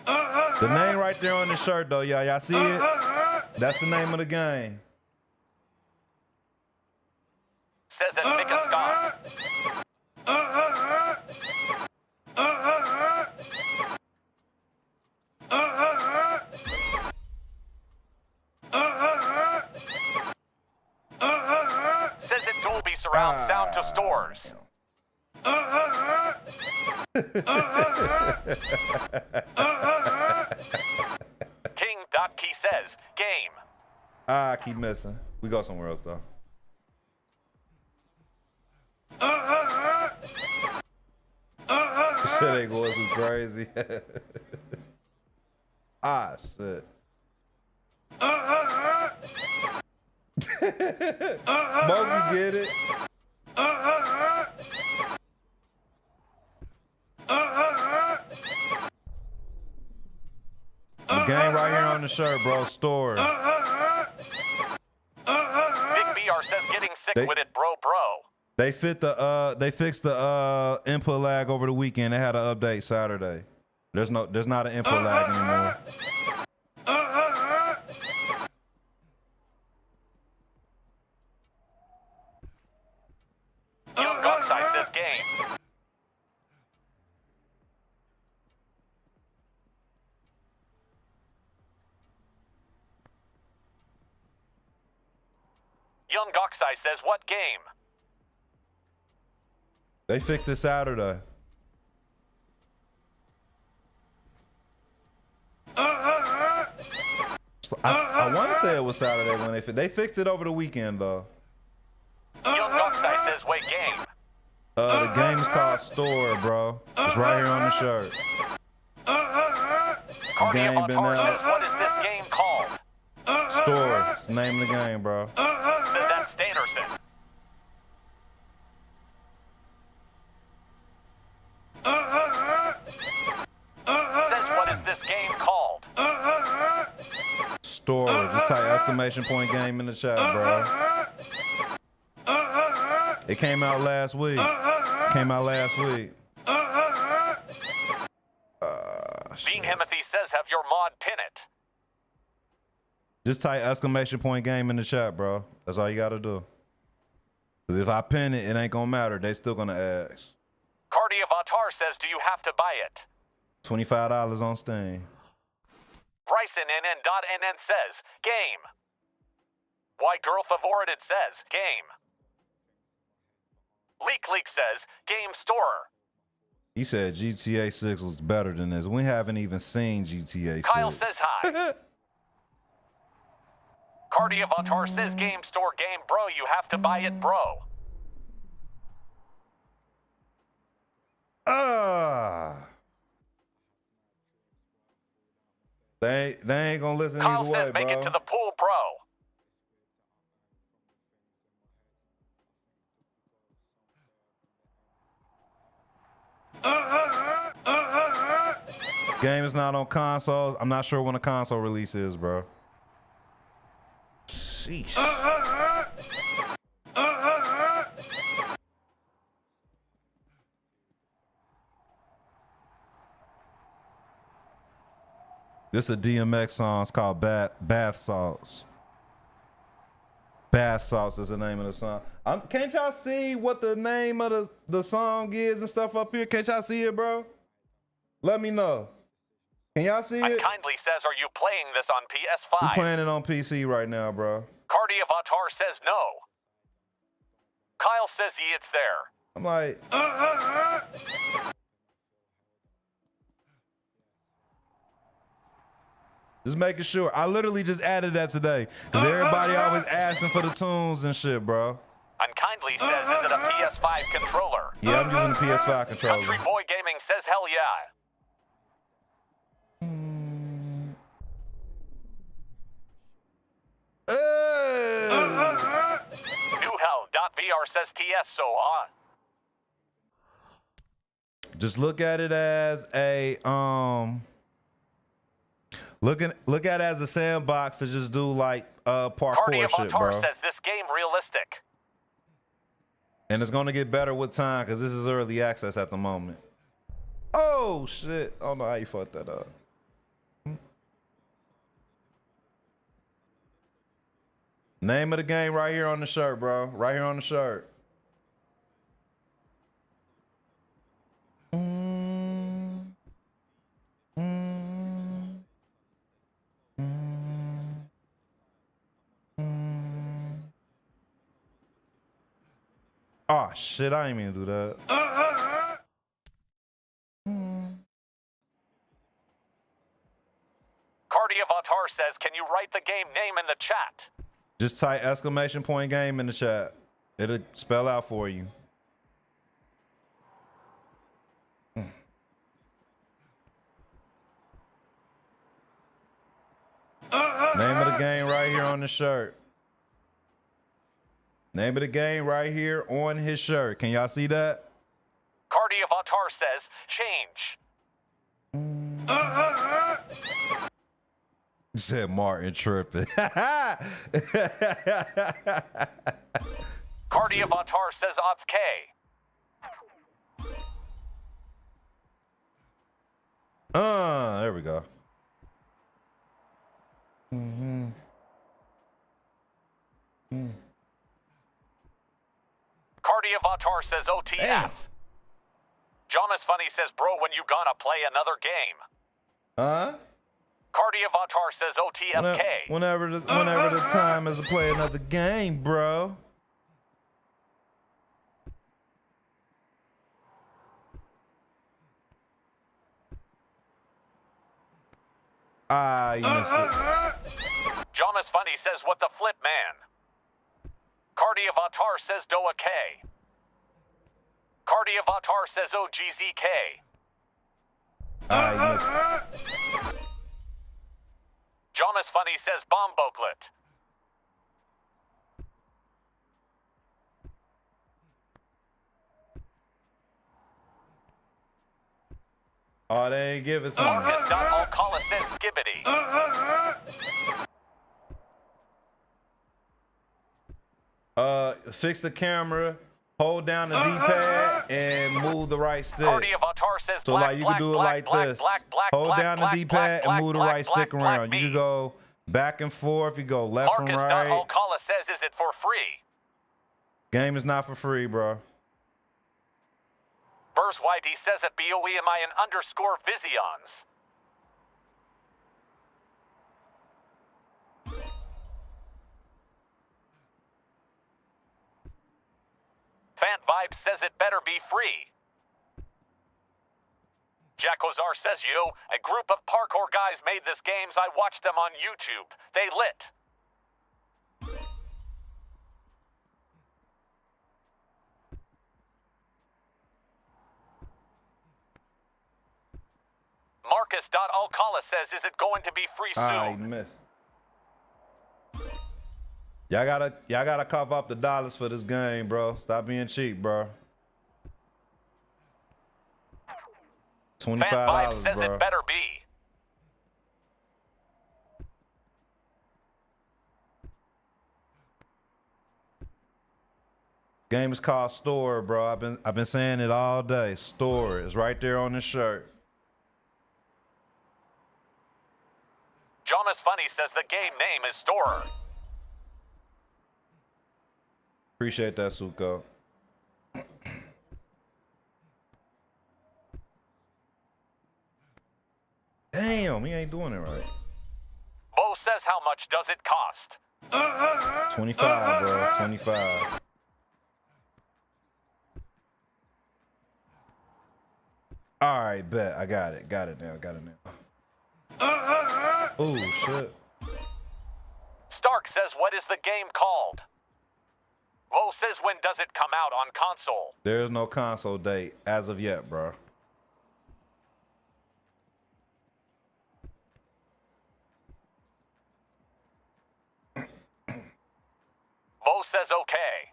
The name right there on the shirt, though, y'all. Y'all see it? That's the name of the game. Says it Mika Scott. Says it Dolby surround sound to stores. King.Key says game. I keep missing. We go somewhere else though. Shit ain't going too crazy. Ah shit. Smokey get it. The game right here on the shirt, bro. Storror. Big BR says getting sick with it, bro. They fixed the input lag over the weekend. They had an update Saturday. There's not an input lag anymore. Young Goxai says game. Young Goxai says what game? They fixed it Saturday. So I want to say it was Saturday when they fixed it over the weekend though. Young Goxai says wait game. The game is called Storror, bro. It's right here on the shirt. Cardi Game been Avatar out. says what is this game called? Storror. It's the name of the game, bro. Says that Stainerson. Says what is this game called? Storror. Just type exclamation point game in the chat, bro. It came out last week. Being Himothy says have your mod pin it. Just type exclamation point game in the chat, bro. That's all you gotta do. 'Cause if I pin it, it ain't gonna matter. They still gonna ask. Cardi Avatar says do you have to buy it? $25 on Steam. Bryson NN.NN says game. Why Girl Favorited says game. Leak says game Storror. He said GTA 6 was better than this. We haven't even seen GTA 6. Kyle says hi. Cardi Avatar says game store game, bro. You have to buy it, bro. They ain't gonna listen Kyle either says way, make bro. it to the pool, bro. Game is not on consoles. I'm not sure when the console release is, bro. Sheesh. This is a DMX song. It's called Bath Salts. Bath Salts is the name of the song. Can't y'all see what the name of the song is and stuff up here? Can't y'all see it, bro? Let me know. Can y'all see it? Unkindly says, are you playing this on PS5? I'm playing it on PC right now, bro. Cardi Avatar says no. Kyle says it's there. I'm like, just making sure. I literally just added that today because everybody always asking for the tunes and shit, bro. Unkindly says, is it a PS5 controller? Yeah, I'm using the PS5 controller. Country Boy Gaming says, hell yeah. GR says TS so on. Just look at it as a look at it as a sandbox to just do like parkour Cardi shit, Avatar bro. says this game realistic. And it's gonna get better with time because this is early access at the moment. Oh shit! I don't know how you fucked that up. Name of the game right here on the shirt, bro. Right here on the shirt. Oh shit, I ain't mean to do that. Cardi Avatar says, can you write the game name in the chat? Just type exclamation point game in the chat. It'll spell out for you. Name of the game right here on the shirt. Name of the game right here on his shirt. Can y'all see that? Cardi Avatar says, change. Said Martin tripping. Cardi Avatar says of K. There we go. Cardi Avatar says OTF. Damn. Jamas Funny says, bro, when you gonna play another game? Huh? Cardi Avatar says OTFK. Whenever the time is to play another game, bro. Ah, you missed it. Jamas Funny says, what the flip, man? Cardi Avatar says Doa K. Cardi Avatar says OGZK. Ah, you missed it. Jamas Funny says bomb booklet. Oh, they ain't give it to me. Marcus.Alcala says skibbity. Fix the camera, hold down the D-pad, and move the right stick. Cardi Avatar says So black, like you black, can do it black, like black, this. black, black, Hold black, down black, the D-pad black, and move the black, right black, stick black, around. You me. can go back and forth. You go left and right. Marcus.Alcala says, is it for free? Game is not for free, bro. Burrs YD says at BOEMIN_Visions. Fant Vibes says it better be free. Jack Ozar says, yo, a group of parkour guys made this games. I watched them on YouTube. They lit. Marcus.Alcala says, is it going to be free I soon? missed. Y'all gotta cough up the dollars for this game, bro. Stop being cheap, bro. $25, Fan Vibe says bro. it better be. Game is called Storror, bro. I've been saying it all day. Storror is right there on the shirt. Jamas Funny says the game name is Storror. Appreciate that, Suko. Damn, he ain't doing it right. Bo says, how much does it cost? 25, bro. 25. All right, bet. I got it. Got it now. Got it now. Oh, shit. Stark says, what is the game called? Bo says, when does it come out on console? There is no console date as of yet, bro. Bo says, okay.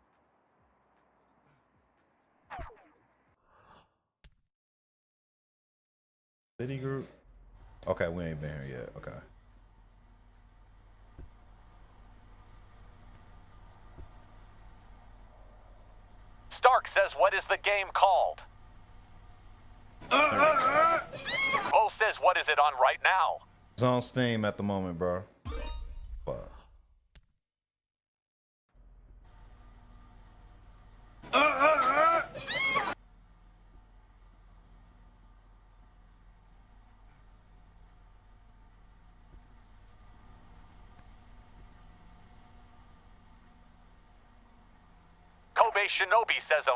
Citigroup. Okay, we ain't been here yet. Okay. Stark says, what is the game called? Bo says, what is it on right now? It's on Steam at the moment, bro. Fuck. Kobe Shinobi says,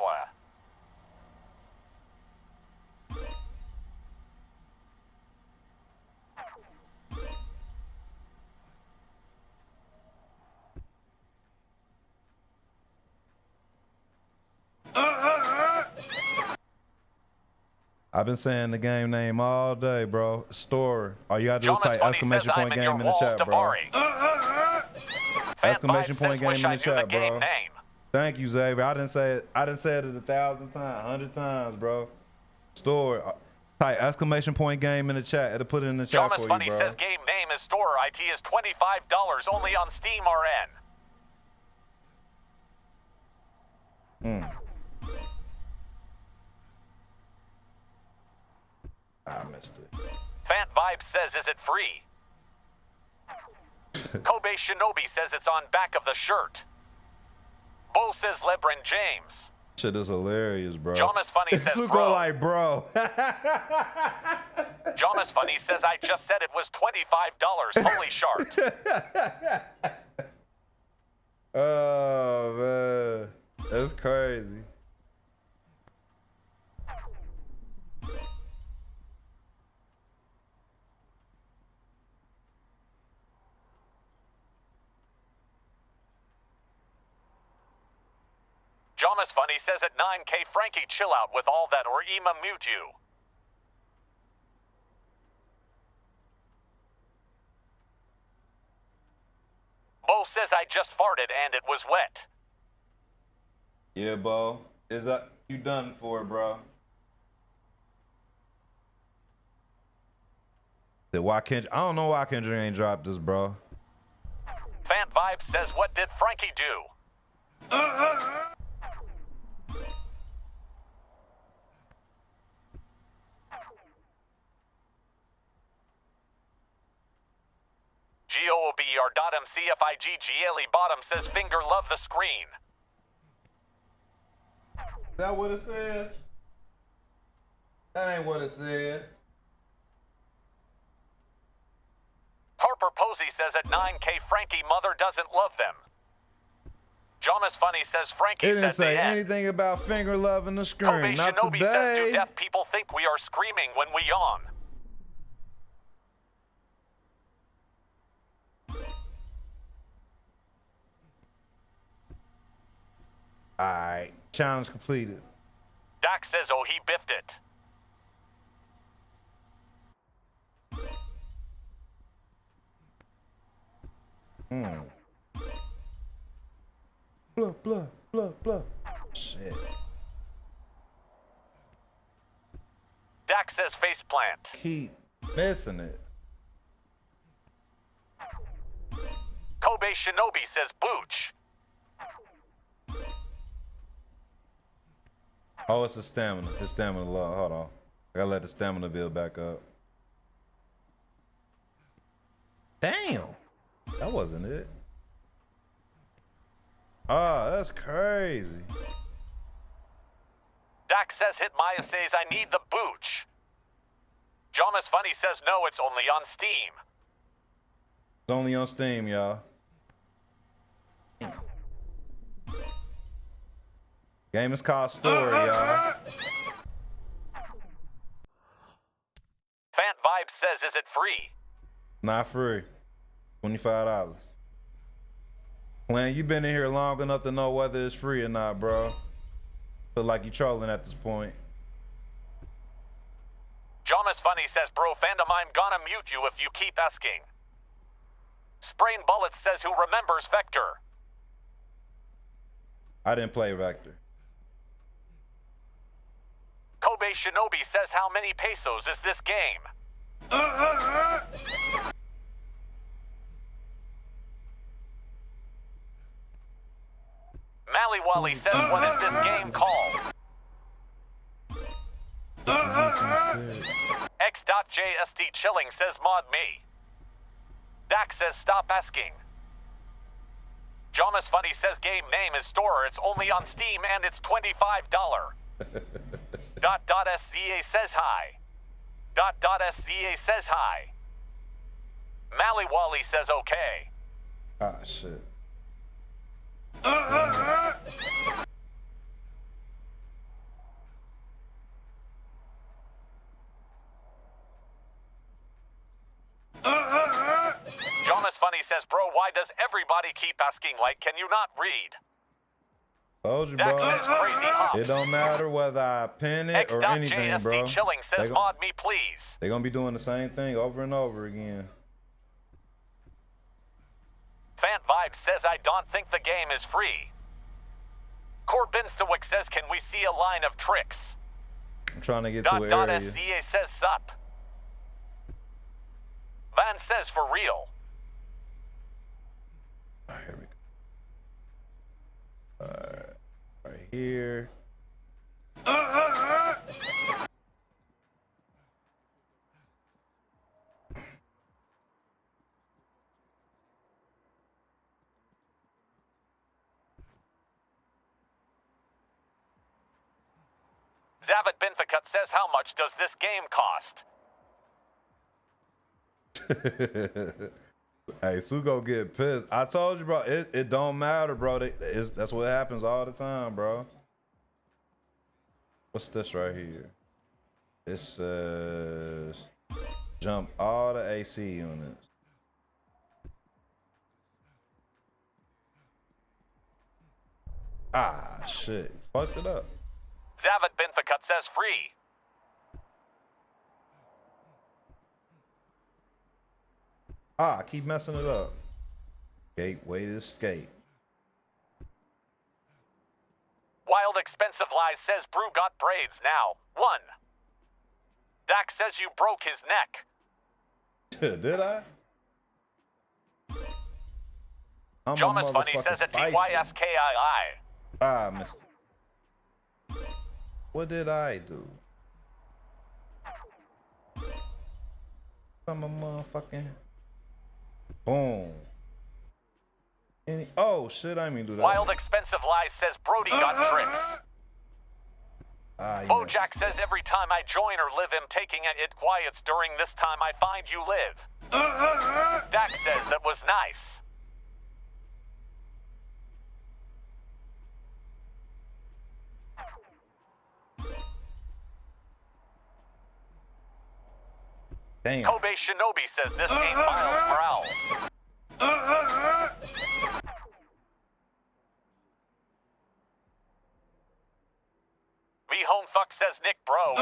I've been saying the game name all day, bro. Storror. All you gotta do is Jonas type Funny exclamation says, I'm point in your game in the walls, chat, bro. Davari. Fan Exclamation Vibe point says, game wish in I the knew the chat, game bro. name. Thank you, Xavier. I didn't say it 1,000 times, 100 times, bro. Storror. Type exclamation point game in the chat. It'll put it in the chat Jonas for Funny you, bro. says, game name is Storror. IT is $25 only on Steam RN. I missed it. Fan Vibe says, is it free? Kobe Shinobi says it's on back of the shirt. Bo says LeBron James. Shit is hilarious, bro. Jonas Funny says, Zuko bro. like, bro. Jonas Funny says, I just said it was $25. Holy shart. Oh, man. That's crazy. Jonas Funny says at 9K, Frankie, chill out with all that or Ema mute you. Bo says I just farted and it was wet. Yeah, Bo. Is that you done for it, bro? Why can't I don't know why Kendrick ain't dropped this, bro. Fan Vibe says, what did Frankie do? GOOBR.MCFIGGLE bottom says finger love the screen. Is that what it says? That ain't what it says. Harper Posey says at 9K, Frankie mother doesn't love them. Jonas Funny says Frankie It didn't said say the end. anything about finger loving the screen. Kobe Not Shinobi today. says, do deaf people think we are screaming when we yawn? Alright. Challenge completed. Dak says, oh, he biffed it. Blah. Shit. Dak says faceplant. Keep missing it. Kobe Shinobi says booch. Oh, it's the stamina. It's stamina low. Hold on. I gotta let the stamina build back up. Damn. That wasn't it. Ah, that's crazy. Dak says hit Maya says I need the booch. Jonas Funny says no, it's only on Steam. It's only on Steam, y'all. Game is called Storror, y'all. Fant Vibe says, is it free? Not free. $25. Plan, you been in here long enough to know whether it's free or not, bro. Feel like you trolling at this point. Jonas Funny says, bro, fandom, I'm gonna mute you if you keep asking. Sprain Bullets says, who remembers Vector? I didn't play Vector. Kobe Shinobi says, how many pesos is this game? Mally Wally says, what is this game called? X.JSD Chilling says, mod me. Dak says, stop asking. Jomas Funny says, game name is Storror. It's only on Steam and it's $25. SZA says hi. SZA says hi. Mally Wally says okay. Ah, shit. Jonas Funny says, bro, why does everybody keep asking, like, can you not read? Told you, bro. Dak says crazy hops. It don't matter whether I pin it or anything, X.JSD bro. Chilling says, mod me, please. They're gonna be doing the same thing over and over again. Fant Vibes says, I don't think the game is free. Corbinstowick says, can we see a line of tricks? I'm trying to get to an area. SZA says, sup. Van says, for real. All right, here we go. Right here. Zavat Binthakut says, how much does this game cost? Hey, Sugo get pissed. I told you, bro. It don't matter, bro. That's what happens all the time, bro. What's this right here? It says jump all the AC units. Ah, shit. Fucked it up. Zavat Binthakut says free. Ah, I keep messing it up. Gateway to escape. Wild Expensive Lies says Brew got braids now. 1. Dak says you broke his neck. Did I? I'm a Jonas Funny motherfucking says a spiteful. TYSKII. Ah, missed it. What did I do? I'm a motherfucking boom. Oh shit, I didn't mean to do that. Wild Expensive Lies says Brody got tricks. Ah, you Bojack says every time I join or live him taking it quiets during this time I find you live. Dak says that was nice. Damn. Kobe Shinobi says this ain't Miles Morales. V Home Fuck says Nick Bro. V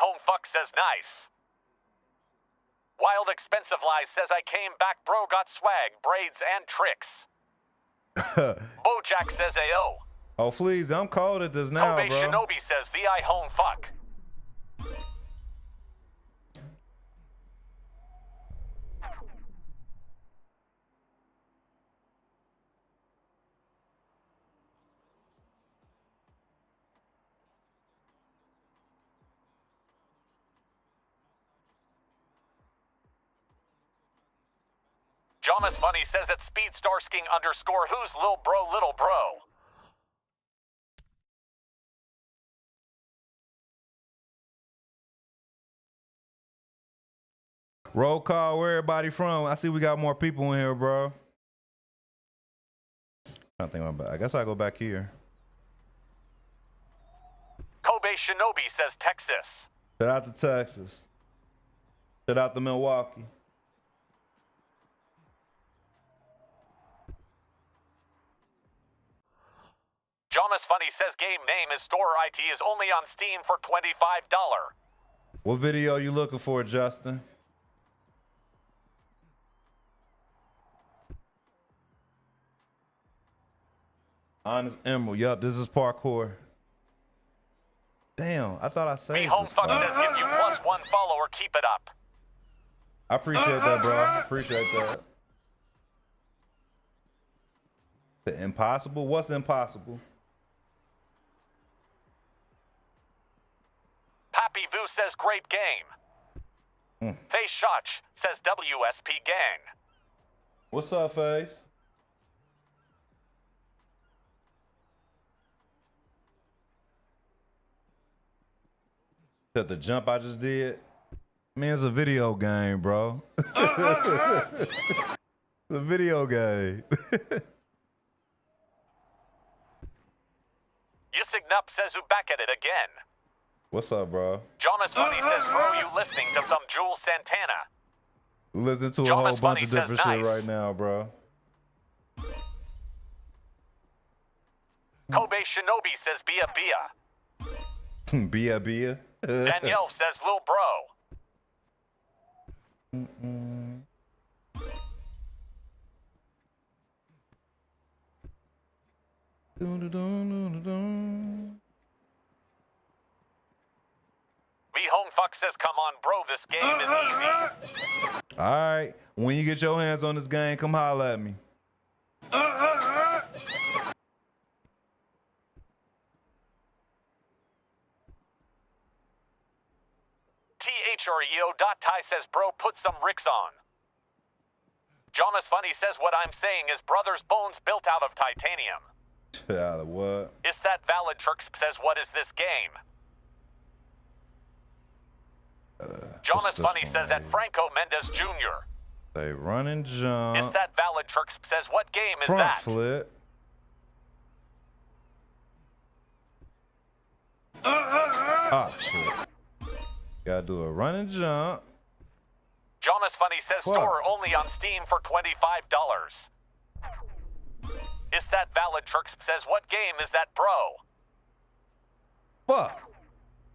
Home Fuck says nice. Wild Expensive Lies says I came back, bro, got swag, braids, and tricks. Bojack says AO. Oh, please, I'm cold at this now, Kobe bro. Shinobi says VI Home Fuck. Jomas Funny says at Speedstarsking _ who's lil bro, little bro. Roll call, where everybody from? I see we got more people in here, bro. I think I'm back. I guess I go back here. Kobe Shinobi says Texas. Shout out to Texas. Shout out to Milwaukee. Jomas Funny says game name is Storror. IT is only on Steam for $25. What video you looking for, Justin? Honest Emerald. Yup, this is parkour. Damn, I thought I Be saved Home this Fuck spot. says give you +1 follower. Keep it up. I appreciate that, bro. I appreciate that. The impossible? What's impossible? Pappy Vu says great game. Face Shotch says WSP gang. What's up, Face? That the jump I just did? Man, it's a video game, bro. It's a video game. Yisignup says who back at it again. What's up, bro? Jomas Funny says, bro, you listening to some Jules Santana. We listen to a Jonas whole bunch Funny of says different shit nice. right now, bro. Kobe Shinobi says Bia Bia. Bia Bia. Danielle says Lil Bro. Be Home Fuck says, come on, bro, this game is easy. All right. When you get your hands on this game, come holler at me. THREO.Ty says, bro, put some Ricks on. Jomas Funny says, what I'm saying is brother's bones built out of titanium. Out of what? Is that valid? Trix says, what is this game? Jonas this Funny one says right at Franco Mendez Jr. They run and jump. Is that valid? Trix says, what game is Front that? flip. Ah, shit. Gotta do a run and jump. Jonas Funny says, What? store only on Steam for $25. Is that valid? Trix says, what game is that, bro? Fuck.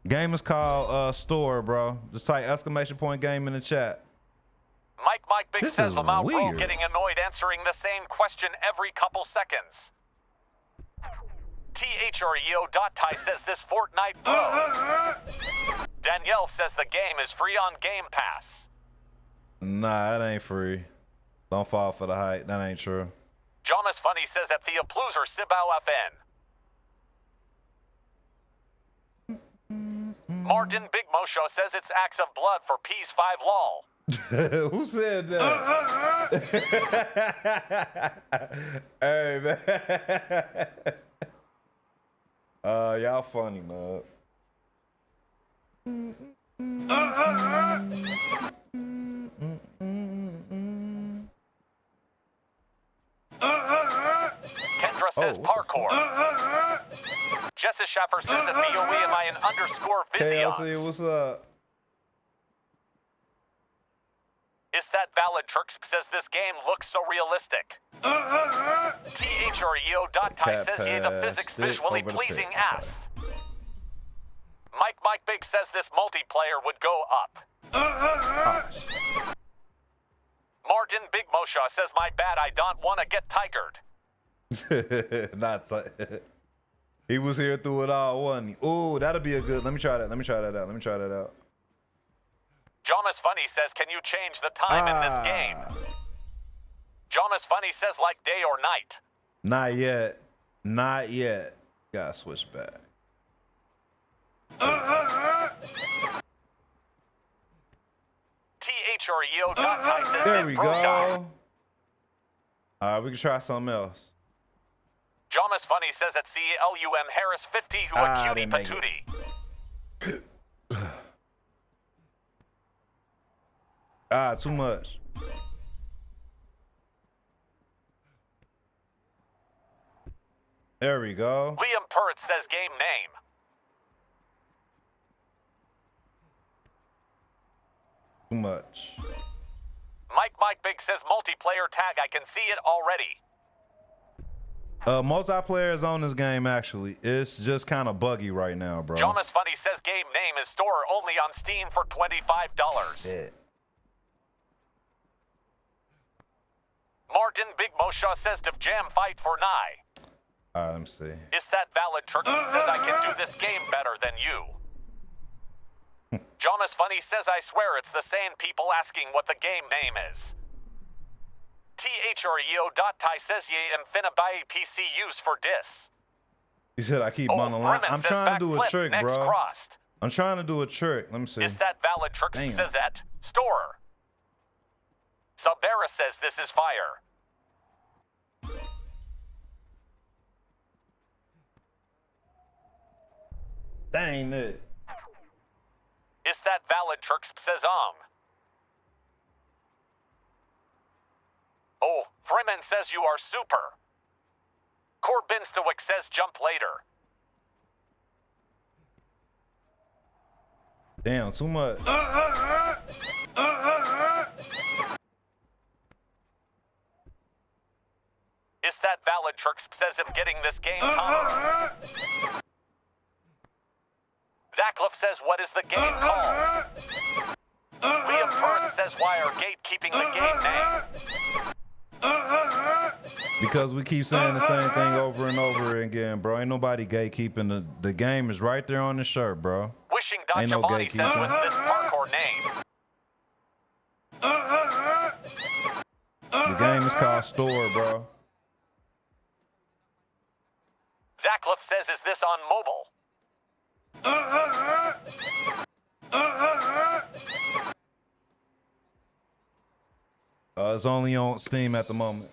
Game is called Storror, bro. Just type exclamation point game in the chat. Mike Big This says, is Lamau bro weird. getting annoyed answering the same question every couple seconds. THREO.Ty says this Fortnite bro. Danielle says the game is free on Game Pass. Nah, that ain't free. Don't fall for the hype. That ain't true. Jomas Funny says at the Apluser Sibau FN. Martin Big Mosho says it's acts of blood for Peace 5 lol. Who said that? Hey, man. Y'all funny, man. Kendra says parkour. Jessa Schaffer says at BOE am I an underscore KLC, Visions. what's up? Is that valid? Turks says this game looks so realistic. THREO.Ty says yea, the pass, physics stick visually over the pleasing pick. ass. Mike Big says this multiplayer would go up. Martin Big Mosha says my bad, I don't want to get tigered. Not he was here through it all, wasn't he? Ooh, that'll be a good. Let me try that. Let me try that out. Let me try that out. Jomas Funny says, can you change the time in this game? Jomas Funny says like day or night. Not yet. Not yet. Gotta switch back. THREO.Ty says There that we bro died. go. All right, we can try something else. Jomas Funny says at CLUM Harris 50 who a cutie didn't make it. patootie. Too much. There we go. Liam Purrt says game name. Too much. Mike Big says multiplayer tag. I can see it already. Multiplayer is on this game, actually. It's just kind of buggy right now, bro. Jomas Funny says game name is Storror only on Steam for $25. Yeah. Martin Big Mosha says to jam fight for Nye. Let me see. Is that valid? Turkson says I can do this game better than you. Jomas Funny says I swear it's the same people asking what the game name is. THREO.Ty says ye infinibai PC use for dis. He said I keep Oh, on the line. Freeman I'm says trying to do a backflip, trick, next bro. crossed. I'm trying to do a trick. Let me see. Is that valid? Turkson Damn. says that. Storror. Subera says this is fire. Dang it. Is that valid? Turks says Oh, Freeman says you are super. Corbinstowick says jump later. Damn, too much. Is that valid? Turks says I'm getting this game time. Zackliff says what is the game called? Liam Purd says why are gatekeeping the game name? Because we keep saying the same thing over and over again, bro. Ain't nobody gatekeeping. The game is right there on the shirt, bro. Wishing Ain't no Giovanni says gatekeeping. what's this parkour name? The game is called Storror, bro. Zackliff says is this on mobile? It's only on Steam at the moment.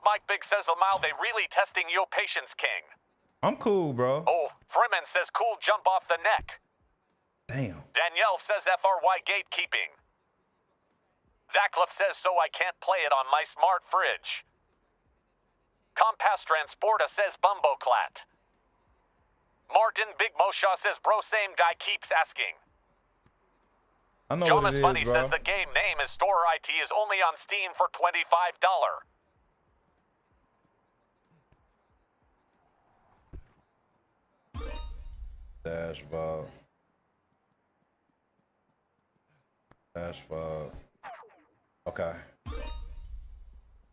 Mike Big says Lamau they really testing yo patience king. I'm cool, bro. Oh, Freeman says cool jump off the neck. Damn. Danielle says FRY gatekeeping. Zackliff says so I can't play it on my smart fridge. Compass Transporta says Bumboclat. Martin Big Moshaw says bro same guy keeps asking. I know Jomas what it Funny is, bro. says the game name is Storror IT is only on Steam for $25. Dashboard. Okay.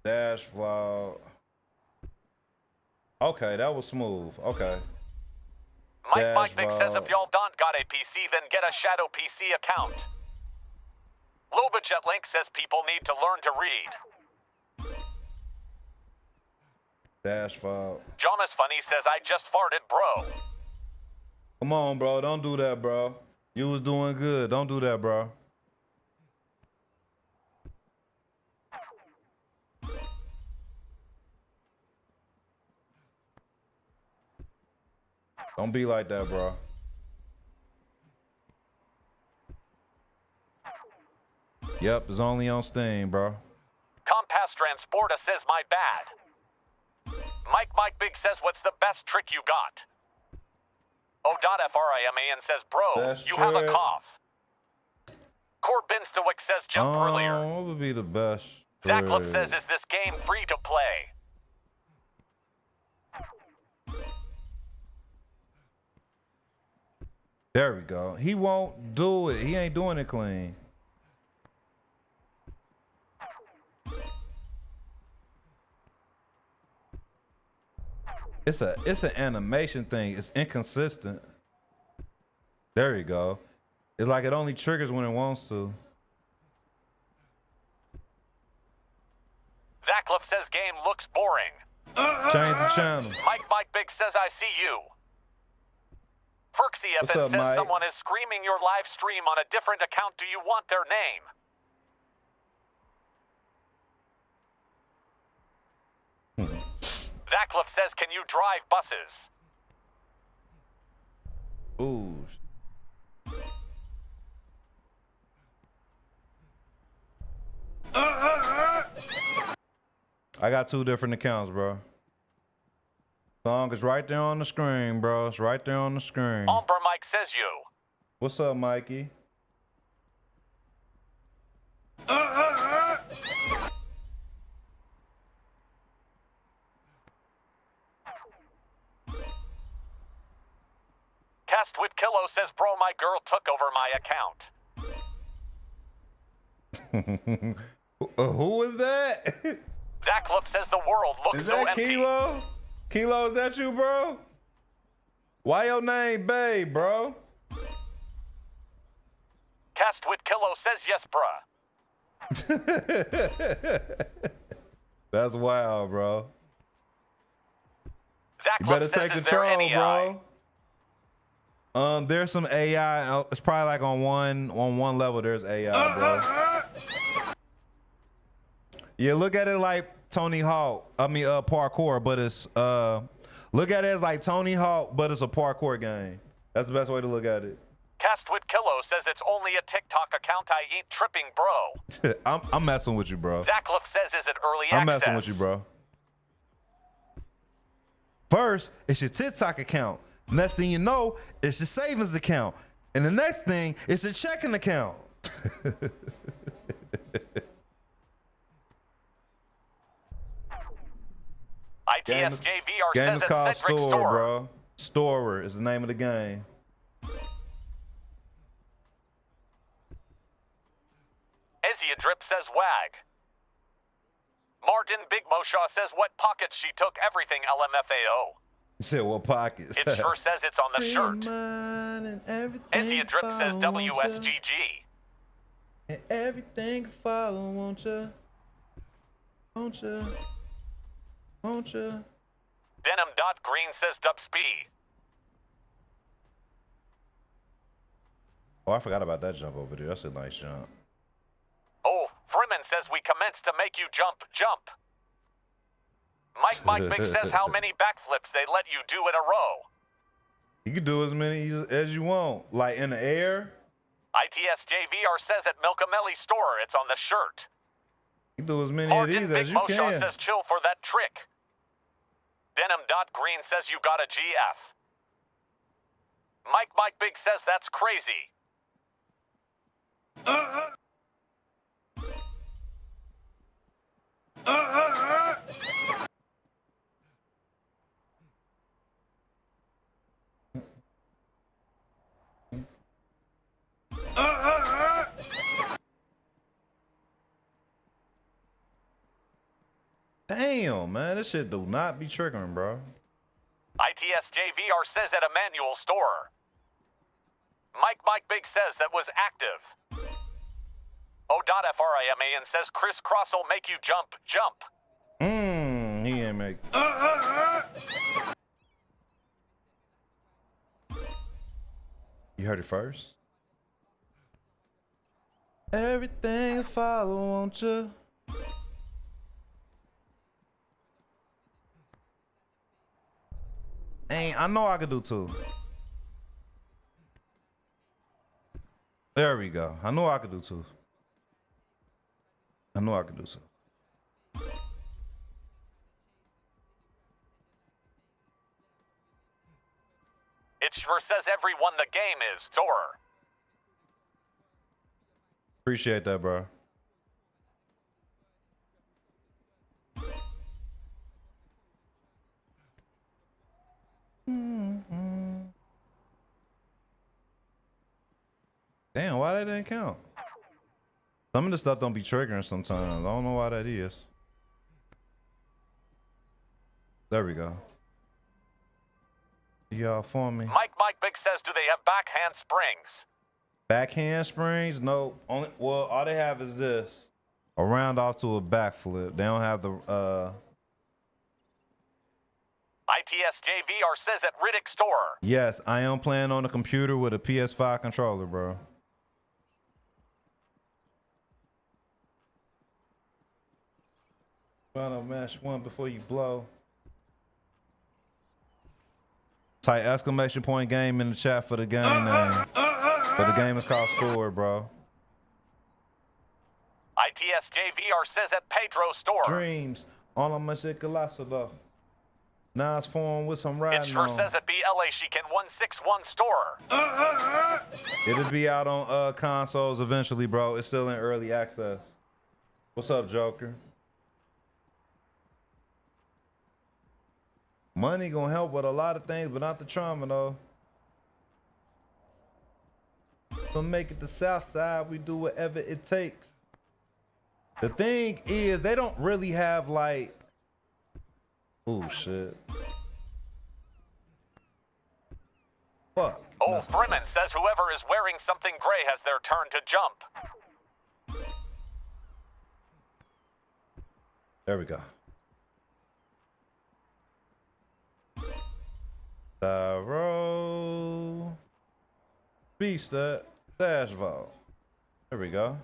Dashboard. Okay, that was smooth. Okay. Mike Big says if Dashboard. y'all don't got a PC, then get a Shadow PC account. Lobudget Link says people need to learn to read. Dashboard. Jomas Funny says I just farted, bro. Come on, bro. Don't do that, bro. You was doing good. Don't do that, bro. Don't be like that, bro. Yep, it's only on Steam, bro. Compass Transporta says my bad. Mike Big says what's the best trick you got? O.FRIMAN says bro, Best you have a trick? cough. Corbinstowick says jump earlier. What would be the best? Zackliff trick? says is this game free to play? There we go. He won't do it. He ain't doing it clean. It's an animation thing. It's inconsistent. There you go. It's like it only triggers when it wants to. Zackliff says game looks boring. Change the channel. Mike Big says I see you. Ferksy What's FN up, says Mike? someone is screaming your live stream on a different account. Do you want their name? Zackliff says, can you drive buses? Ooh. I got 2 different accounts, bro. Song is right there on the screen, bro. It's right there on the screen. Ombre Mike says you. What's up, Mikey? Castwit Kilo says, bro, my girl took over my account. Who was that? Zaklov says the world looks Is so that empty. Kilo? Kilo, is that you, bro? Why your name Babe, bro? Castwit Kilo says yes, bruh. That's wild, bro. You Zaklov better says, take is there control, any eye? bro. There's some AI. It's probably like on one level. There's AI, bro. Yeah, look at it like Tony Hawk. I mean, parkour, but it's look at it as like Tony Hawk, but it's a parkour game. That's the best way to look at it. Castwit Kilo says it's only a TikTok account. I ain't tripping, bro. I'm messing with you, bro. Zaklov says, is it early I'm access? messing with you, bro. First, it's your TikTok account. Next thing you know, it's your savings account. And the next thing, it's your checking account. ITSJVR Game says is it's called Cedric Storror, Storror. bro. Storror is the name of the game. Ezia Drip says wag. Martin Big Moshaw says what pockets she took everything LMFAO. You said what pockets? It sure says it's on the shirt. Ezia Drip says WSGG. And everything follow, won't you? Won't you? Won't you? Denim.Green says Dubsp. Oh, I forgot about that jump over there. That's a nice jump. Oh, Freeman says we commence to make you jump. Mike Big says how many backflips they let you do in a row. You can do as many as you want. Like in the air. ITSJVR says at Milkamelli Store it's on the shirt. You can do as many Martin of these Big as you Moshaw can. says chill for that trick. Denim.Green says you got a GF. Mike Big says that's crazy. Damn, man, this shit do not be triggering, bro. ITSJVR says at Emmanuel Storror. Mike Big says that was active. O.FRIMAN says Chris Cross will make you jump. He ain't make. You heard it first. Everything follow, won't you? I know I could do two. There we go. I know I could do two. I know I could do two. It sure says everyone the game is Storror. Appreciate that, bro. Damn, why that didn't count? Some of the stuff don't be triggering sometimes. I don't know why that is. There we go. Y'all for me. Mike Big says, do they have backhand springs? Backhand springs? No. Only all they have is this. A round off to a backflip. They don't have the ITSJVR says at Riddick Storror. Yes, I am playing on a computer with a PS5 controller, bro. Trying to mash one before you blow. Type exclamation point game in the chat for the game name. But the game is called Storror, bro. ITSJVR says at Pedro Storror. Dreams. All of my shit colossal. Now it's formed with some riding It sure on. says at BLA Chicken 161 Storror. It'll be out on consoles eventually, bro. It's still in early access. What's up, Joker? Money gonna help with a lot of things, but not the trauma, though. to make it the south side, we do whatever it takes. The thing is, they don't really have like, oh shit. Fuck. Old Freeman says whoever is wearing something gray has their turn to jump. There we go. Tyro. Beast that. Dash vault. There we go.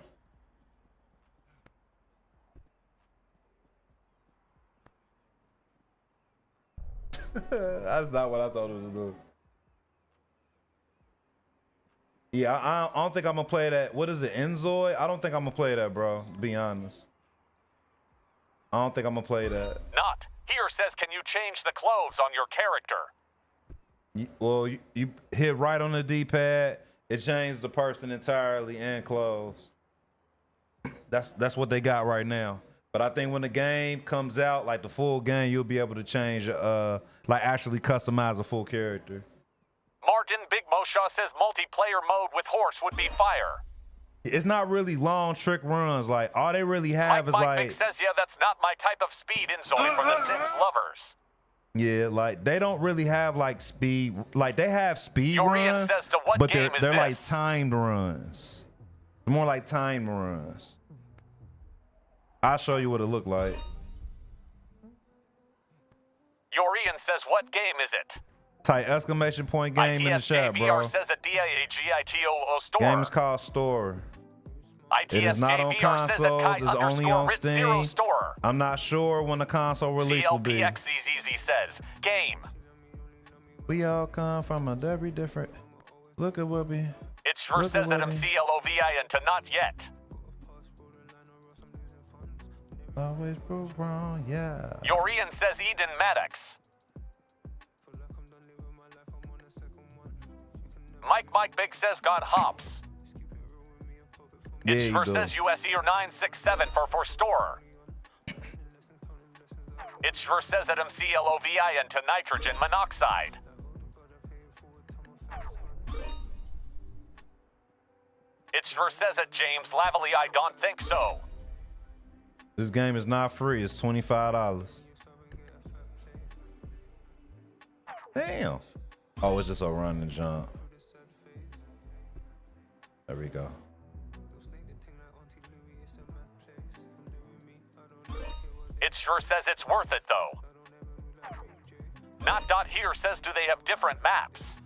That's not what I told him to do. Yeah, I don't think I'm gonna play that. What is it, Enzoy? I don't think I'm gonna play that, bro. To be honest, I don't think I'm gonna play that. Not. Here says, can you change the clothes on your character? Well, you hit right on the D-pad. It changed the person entirely and clothes. That's what they got right now. But I think when the game comes out, like the full game, you'll be able to change, like actually customize a full character. Martin Big Moshaw says multiplayer mode with horse would be fire. It's not really long trick runs. Like all they really have is Mike like. Big says, yeah, that's not my type of speed in Zoe for the Sims lovers. Yeah, like they don't really have like speed. Like they have speed Yorian runs, says, to what but game they're is like this? timed runs. More like timed runs. I'll show you what it looked like. Yorian says, what game is it? Type exclamation point game in the chat, bro. ITSJVR says a DIAGITO store. Game is called Storror. It is not on ITSJVR says a consoles. It's only on Rit Zero Steam. store. I'm not sure when the console release will be. CLPXZZ says, game. We all come from a very different. Look at what we. It sure Look at says what at we- MCLOVI and to not yet. Always prove wrong, yeah. Yorian says Eden Maddox. Mike Big says got hops. Yeah, It you sure do. says USE or 967 for Storror. It sure says at MCLOVI and to nitrogen monoxide. It sure says at James Lavely, I don't think so. This game is not free. It's $25. Damn. Oh, it's just a run and jump. There we go. It sure says it's worth it though. Not dot here says do they have different maps?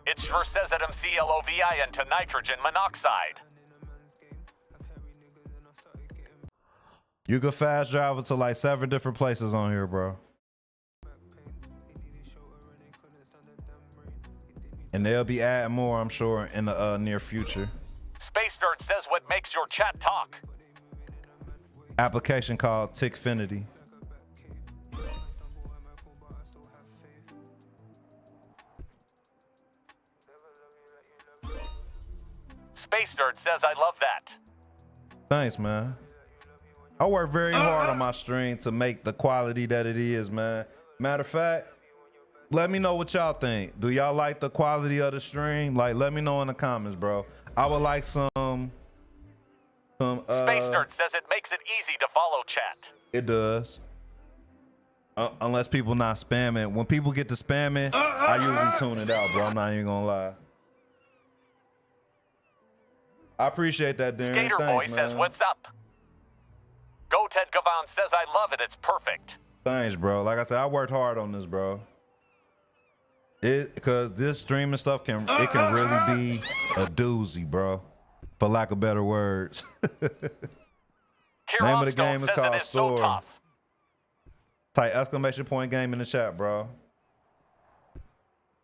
It sure says at MCLOVI and to nitrogen monoxide. You can fast travel to like 7 different places on here, bro. And they'll be adding more, I'm sure, in the near future. Space Nerd says what makes your chat talk. Application called Tickfinity. Space Nerd says I love that. Thanks, man. I work very hard on my stream to make the quality that it is, man. Matter of fact, let me know what y'all think. Do y'all like the quality of the stream? Like, let me know in the comments, bro. I would like some Space Nerd says it makes it easy to follow chat. It does. Unless people not spamming. When people get to spamming, I usually tune it out, bro. I'm not even gonna lie. I appreciate that, Darren. Skater Thanks, Boy says man. what's up. Go Ted Gavan says I love it, it's perfect. Thanks, bro. Like I said, I worked hard on this, bro. Because this streaming stuff can really be a doozy, bro. For lack of better words. Kieran of the Stone game is says it called is so Storror. tough. Type exclamation point game in the chat, bro.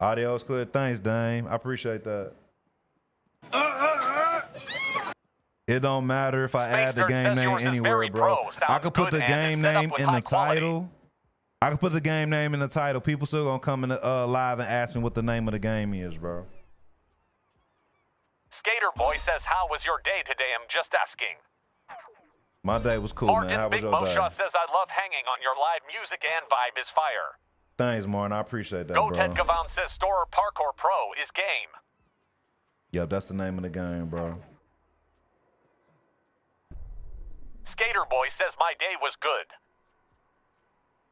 Audio's clear. Thanks, Dame. I appreciate that. It don't matter if I Space add the Nerd game says name yours is anywhere, very bro. pro. I Sounds could put good the and is game set up name with in high the quality. title. I could put the game name in the title. People still gonna come in the live and ask me what the name of the game is, bro. Skater Boy says how was your day today? I'm just asking. My day was cool, man. Martin How was Big your day? Moshaw says I love hanging on your live music and vibe is fire. Thanks, Martin. I appreciate that, Go bro. Ted Gavan says Storror Parkour Pro is game. Yep, that's the name of the game, bro. Skater Boy says my day was good.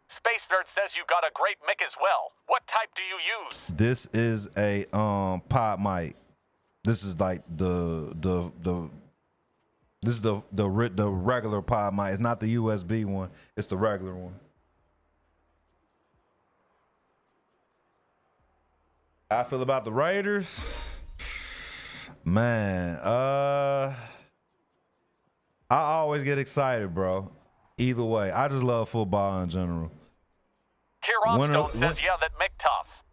Space Nerd says you got a great mic as well. What type do you use? This is a pod mic. This is like the regular pod mic. It's not the USB one. It's the regular one. How I feel about the Raiders? Man, I always get excited, bro. Either way, I just love football in general. Kieran Stone says, yeah, that Mick tough.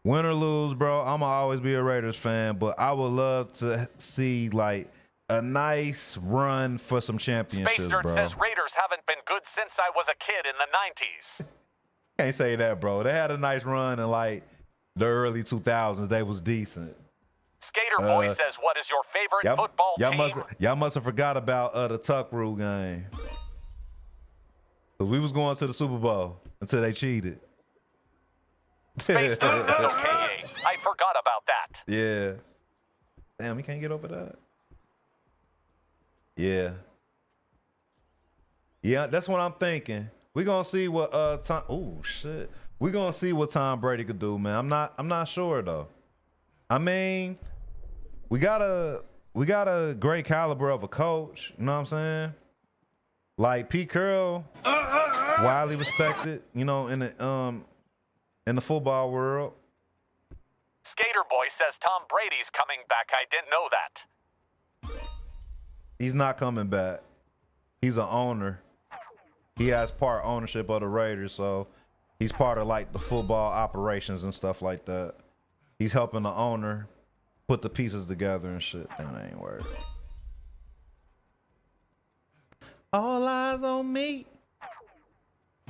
Win or lose, bro, I'ma always be a Raiders fan, but I would love to see like a nice run for some championships, Space Nerd bro. says Raiders haven't been good since I was a kid in the 90s. Can't say that, bro. They had a nice run in like the early 2000s. They was decent. Skater Boy says, what is your favorite football team? Y'all must have forgot about the Tuck Rule game. Cause we was going to the Super Bowl until they cheated. Space Nerd says, okay, I forgot about that. Yeah. Damn, we can't get over that. Yeah. Yeah, that's what I'm thinking. We're gonna see what Tom. Oh shit. We're gonna see what Tom Brady could do, man. I'm not sure though. I mean, we got a great caliber of a coach, you know what I'm saying? Like Pete Carroll, widely respected, you know, in the football world. Skater Boy says Tom Brady's coming back. I didn't know that. He's not coming back. He's an owner. He has part ownership of the Raiders, so he's part of like the football operations and stuff like that. He's helping the owner put the pieces together and shit. That ain't word. All eyes on me.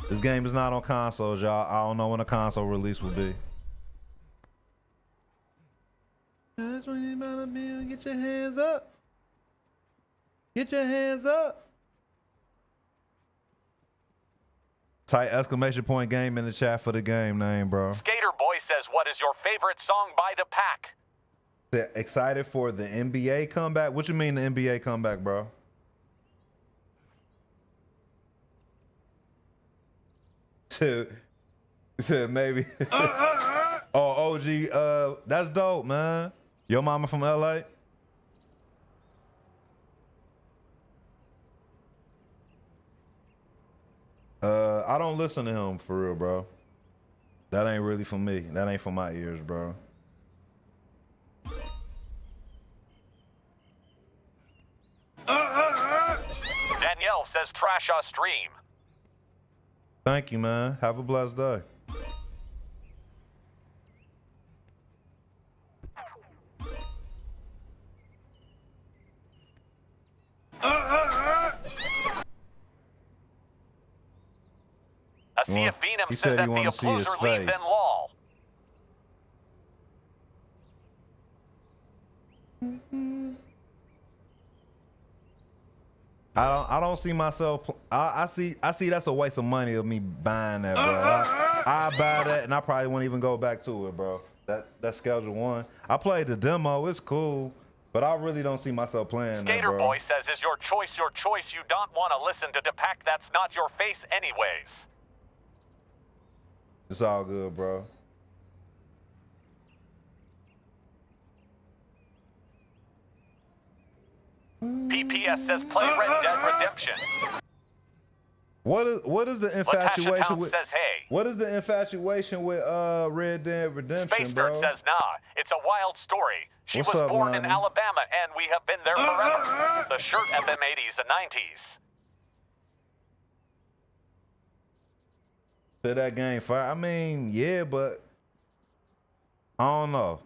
This game is not on consoles, y'all. I don't know when a console release will be. Get your hands up. Get your hands up. Type exclamation point game in the chat for the game name, bro. Skater Boy says, what is your favorite song by the Pack? Excited for the NBA comeback? What you mean the NBA comeback, bro? To maybe. Oh, OG, that's dope, man. Your mama from LA? I don't listen to him for real, bro. That ain't really for me. That ain't for my ears, bro. Danielle says trash our stream. Thank you, man. Have a blessed day. Asia Phenom says if the opposer leave, then lol. I don't see myself. I see that's a waste of money of me buying that, bro. I buy that and I probably won't even go back to it, bro. That's schedule 1. I played the demo. It's cool, but I really don't see myself playing Skater that, bro. Boy says, is your choice your choice? You don't want to listen to the Pack. That's not your face anyways. It's all good, bro. PPS says play Red Dead Redemption. What is the infatuation Latasha Town with? says hey. What is the infatuation with Red Dead Redemption, Space bro? Nerd says nah. It's a wild story. She What's was up, born in Lonnie? Alabama, and we have been there forever. The shirt FM 80s and 90s. To that game fire. I mean, yeah, but I don't know.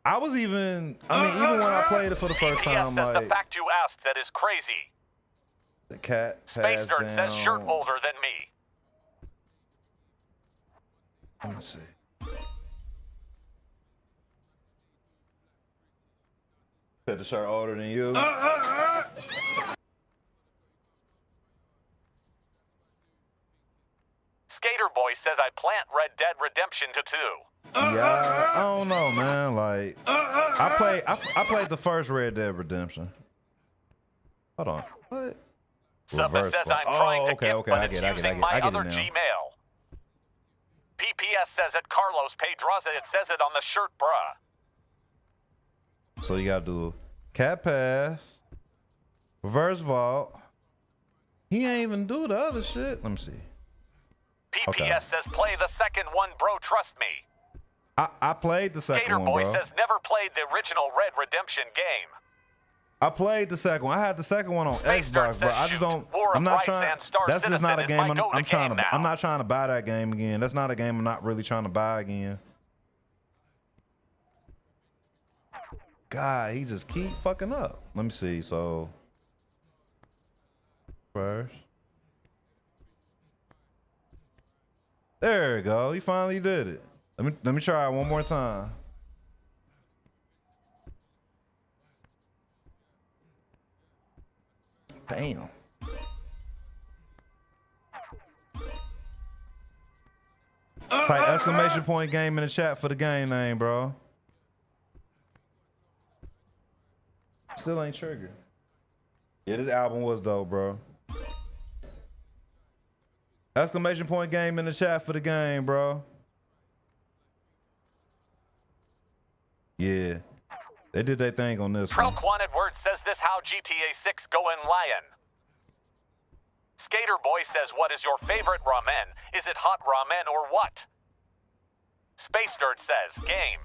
I was even when I played it for the first PPS time, says like, the fact you asked that is crazy. the cat Space passed Nerd says down. shirt older than me. Let me see. Said the shirt older than you. Skater Boy says I plant Red Dead Redemption to 2. Yeah, I don't know, man. Like, I played the first Red Dead Redemption. Hold on. What? Subba Reverse says file. I'm trying to okay, give, okay, but I it's get it, using I my get it other now. Gmail. PPS says it. Carlos Pedroza. It says it on the shirt, bruh. So you gotta do cat pass, reverse vault. He ain't even do the other shit. Let me see. PPS Okay. says play the second one, bro. Trust me. I played the second Skater one, Boy bro. says never played the original Red Redemption game. I played the second one. I had the second one on Space Dirt Xbox, bro. says I just shoot. don't. War of I'm not Rights trying. and Star That's just not a Citizen game. is my I'm trying go-to to. game I'm now. not trying to buy that game again. That's not a game I'm not really trying to buy again. God, he just keep fucking up. Let me see. So first, there you go. He finally did it. Let me try it one more time. Damn. Type exclamation point game in the chat for the game name, bro. Still ain't triggered. Yeah, this album was dope, bro. Exclamation point game in the chat for the game, bro. Yeah. They did their thing on this one. Trelk Wanted Word says this how GTA 6 going lion. Skater Boy says what is your favorite ramen? Is it hot ramen or what? Space Dirt says game.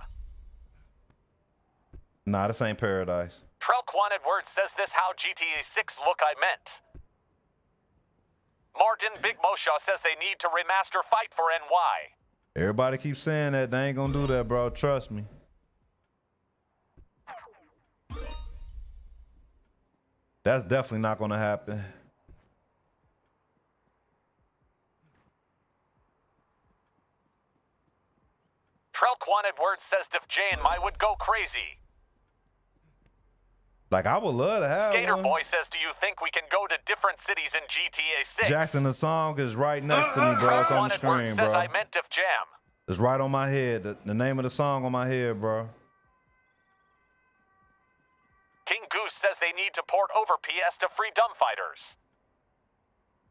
Nah, this ain't Paradise. Trelk Wanted Word says this how GTA 6 look I meant. Martin Big Moshaw says they need to remaster Fight for NY. Everybody keeps saying that. They ain't gonna do that, bro. Trust me. That's definitely not gonna happen. Trelk Wanted Word says Def J and my would go crazy. Like, I would love to have Skater one. Boy says, do you think we can go to different cities in GTA 6? Jackson, the song is right next to me, bro. It's Trelk on the Wanted Word screen, says bro. I meant Def Jam. It's right on my head. The name of the song on my head, bro. King Goose says they need to port over PS to free dumb fighters.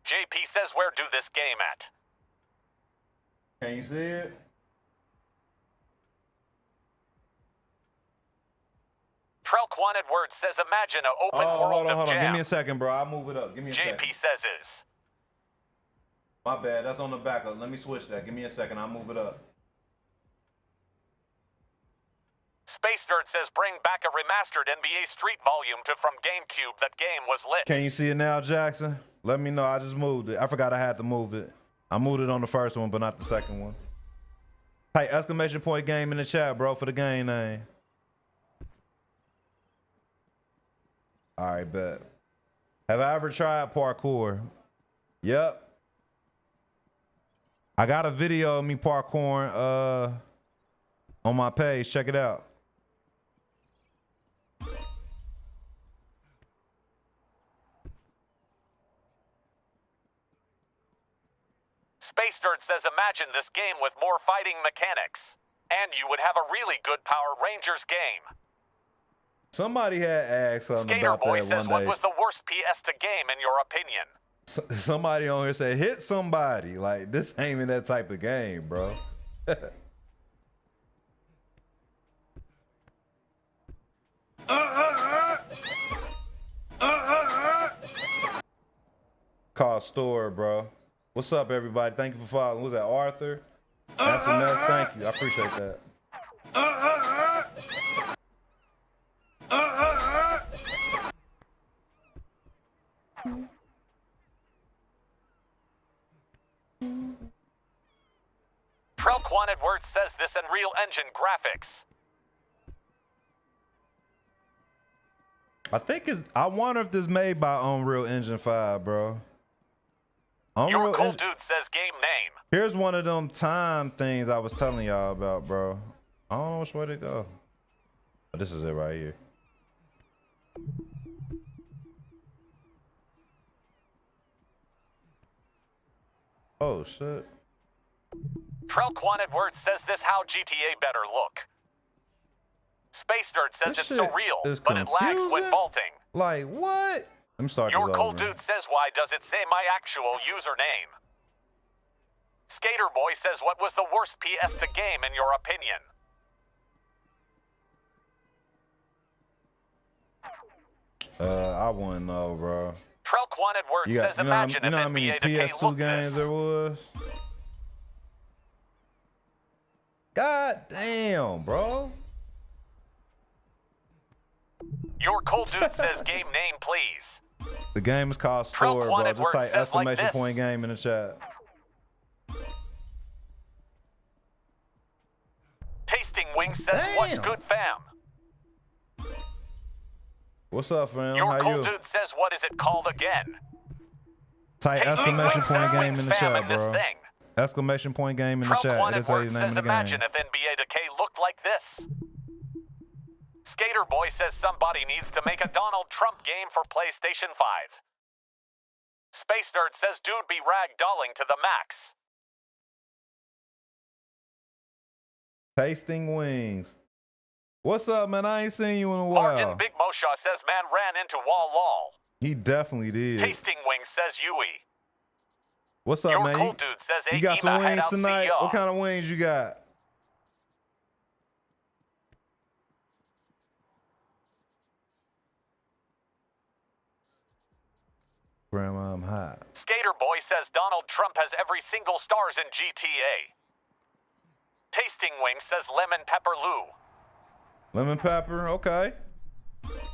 JP says where do this game at? Can you see it? Trelk Wanted Word says imagine an open world of hold on. jam. Give me a second, bro. I'll move it up. Give me a second. JP says is. My bad. That's on the back. Let me switch that. Give me a second. I'll move it up. Space Dirt says bring back a remastered NBA Street volume to from GameCube. That game was lit. Can you see it now, Jackson? Let me know. I just moved it. I forgot I had to move it. I moved it on the first one, but not the second one. Hey, exclamation point game in the chat, bro, for the game name. All right, bet. Have I ever tried parkour? Yep. I got a video of me parkouring on my page. Check it out. Space Dirt says imagine this game with more fighting mechanics. And you would have a really good Power Rangers game. Somebody had asked something Skater about Boy that says one what day. was the worst PS to game in your opinion? Somebody on here said, hit somebody. Like, this ain't even that type of game, bro. Called Storror, bro. What's up, everybody? Thank you for following. Was that Arthur? That's a mess. Thank you. I appreciate that. Trelk Wanted Word says this Unreal Engine graphics. I wonder if this made by Unreal Engine 5, bro. Your cool dude says game name. Here's one of them time things I was telling y'all about, bro. I don't know which way to go. But this is it right here. Oh, shit. Trelk Wanted Word says this how GTA better look. Space Nerd says This it's shit surreal, is but it lags when confusing. vaulting. Like what? I'm sorry. Your cold dude says, why does it say my actual username? Skater Boy says, what was the worst PS to game in your opinion? I wouldn't know, bro. Trelk Wanted Word says, imagine if how many NBA 2K PS2 looked games this. there was? God damn, bro. Your cold dude says, game name, please. The game is called Trelk Storror, bro. Wanted Just Word type says like exclamation this. point game in the chat. Tasting Wings says, what's Damn. good, fam? What's up, fam? Your How cold you? dude says, what is it called again? Type Tasting exclamation Wings point says, game wings in the fam chat, in this bro. thing. Exclamation point game in the Trelk chat. It Wanted is how you Word name says, the game. imagine if NBA 2K looked like this. Skater Boy says somebody needs to make a Donald Trump game for PlayStation 5. Space Nerd says dude be ragdolling to the max. Tasting Wings. What's up, man? I ain't seen you in a while. Martin Big Moshaw says man ran into Wall Lol. He definitely did. Tasting Wings says Yui. What's up, Your man? cool dude says You got some Aima head wings out tonight? see y'all. What kind of wings you got? Grandma, I'm hot. Skater Boy says Donald Trump has every single stars in GTA. Tasting Wings says Lemon Pepper Lou. Lemon pepper, okay.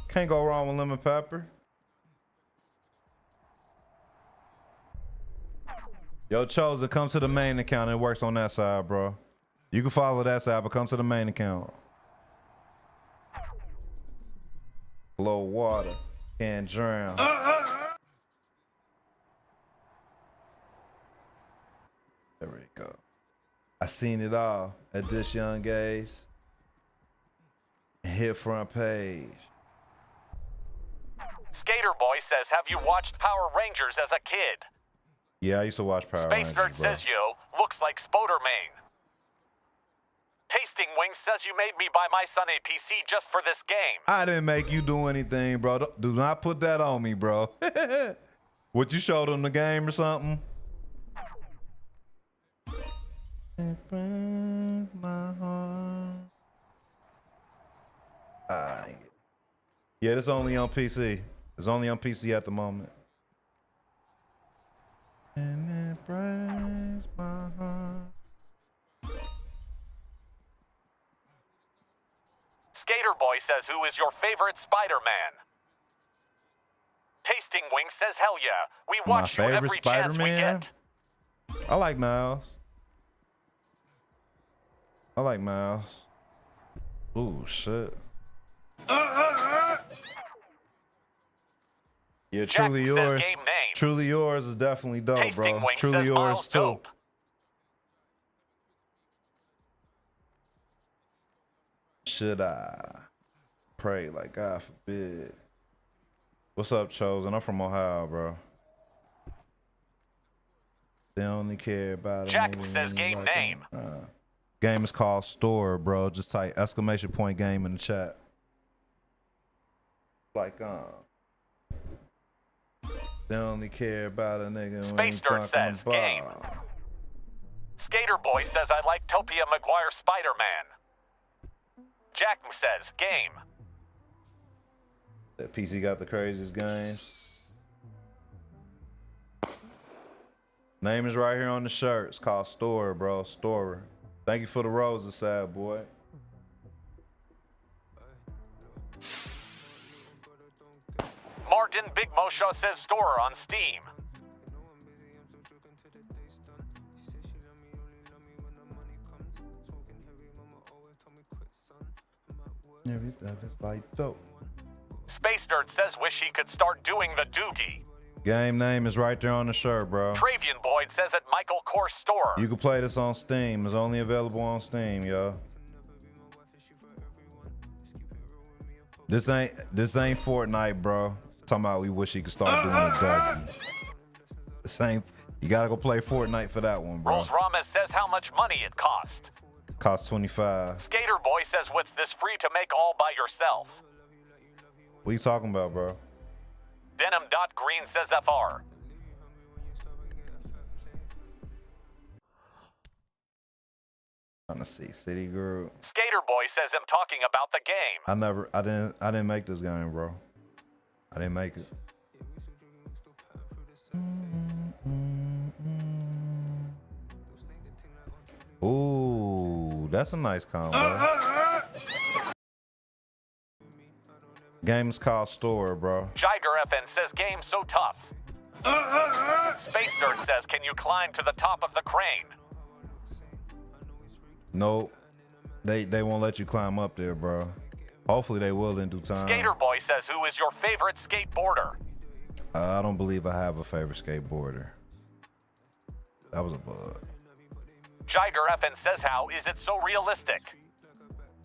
Can't go wrong with lemon pepper. Yo, Chosen, come to the main account. It works on that side, bro. You can follow that side, but come to the main account. Low water, can't drown. There we go. I seen it all at this young age. Hit front page. Skater Boy says, have you watched Power Rangers as a kid? Yeah, I used to watch Power Space Nerd Rangers, bro. says yo, looks like Spodermain. Tasting Wings says you made me buy my son a PC just for this game. I didn't make you do anything, bro. Do not put that on me, bro. What, you showed him the game or something? It burns my heart. Yeah, it's only on PC. It's only on PC at the moment. And it breaks my heart. Skater Boy says, who is your favorite Spider-Man? Tasting Wings says, hell yeah. We watch you favorite every chance we Spider-Man? get. I like Miles. I like Miles. Ooh, shit. Yeah, Jack Truly says Yours. game name. Truly Yours is definitely dope, Tasting bro. Wings Truly says Yours Miles too. dope. Should I pray like God forbid? What's up, Chosen? I'm from Ohio, bro. They only care about Jack a nigga says when game you like name. him. Game is called Storror, bro. Just type exclamation point game in the chat. Like they only care about a nigga when Space you Nerd says game. Skater Boy says I like Topia Maguire Spider-Man. Jack says game. That PC got the craziest games. Name is right here on the shirt. It's called Storror, bro. Storror. Thank you for the roses, sad boy. Martin Big Moshaw says Storror on Steam. Everything is like dope. Space Nerd says wish he could start doing the doogie. Game name is right there on the shirt, bro. Travian Boyd says at Michael Kors Store. You can play this on Steam. It's only available on Steam, yo. This ain't Fortnite, bro. Talking about we wish he could start doing a doggy. This ain't. You gotta go play Fortnite for that one, bro. Rose Ramos says how much money it cost. Cost 25. Skater Boy says, what's this free to make all by yourself? What you talking about, bro? Denim.green says FR. Trying to see City Group. Skater Boy says, I'm talking about the game. I didn't make this game, bro. I didn't make it. Ooh, that's a nice combo. Game is called Storror, bro. Jiger FN says, game so tough. Space Nerd says, can you climb to the top of the crane? Nope. They won't let you climb up there, bro. Hopefully they will in due time. Skater Boy says, who is your favorite skateboarder? I don't believe I have a favorite skateboarder. That was a bug. Jiger FN says, how is it so realistic?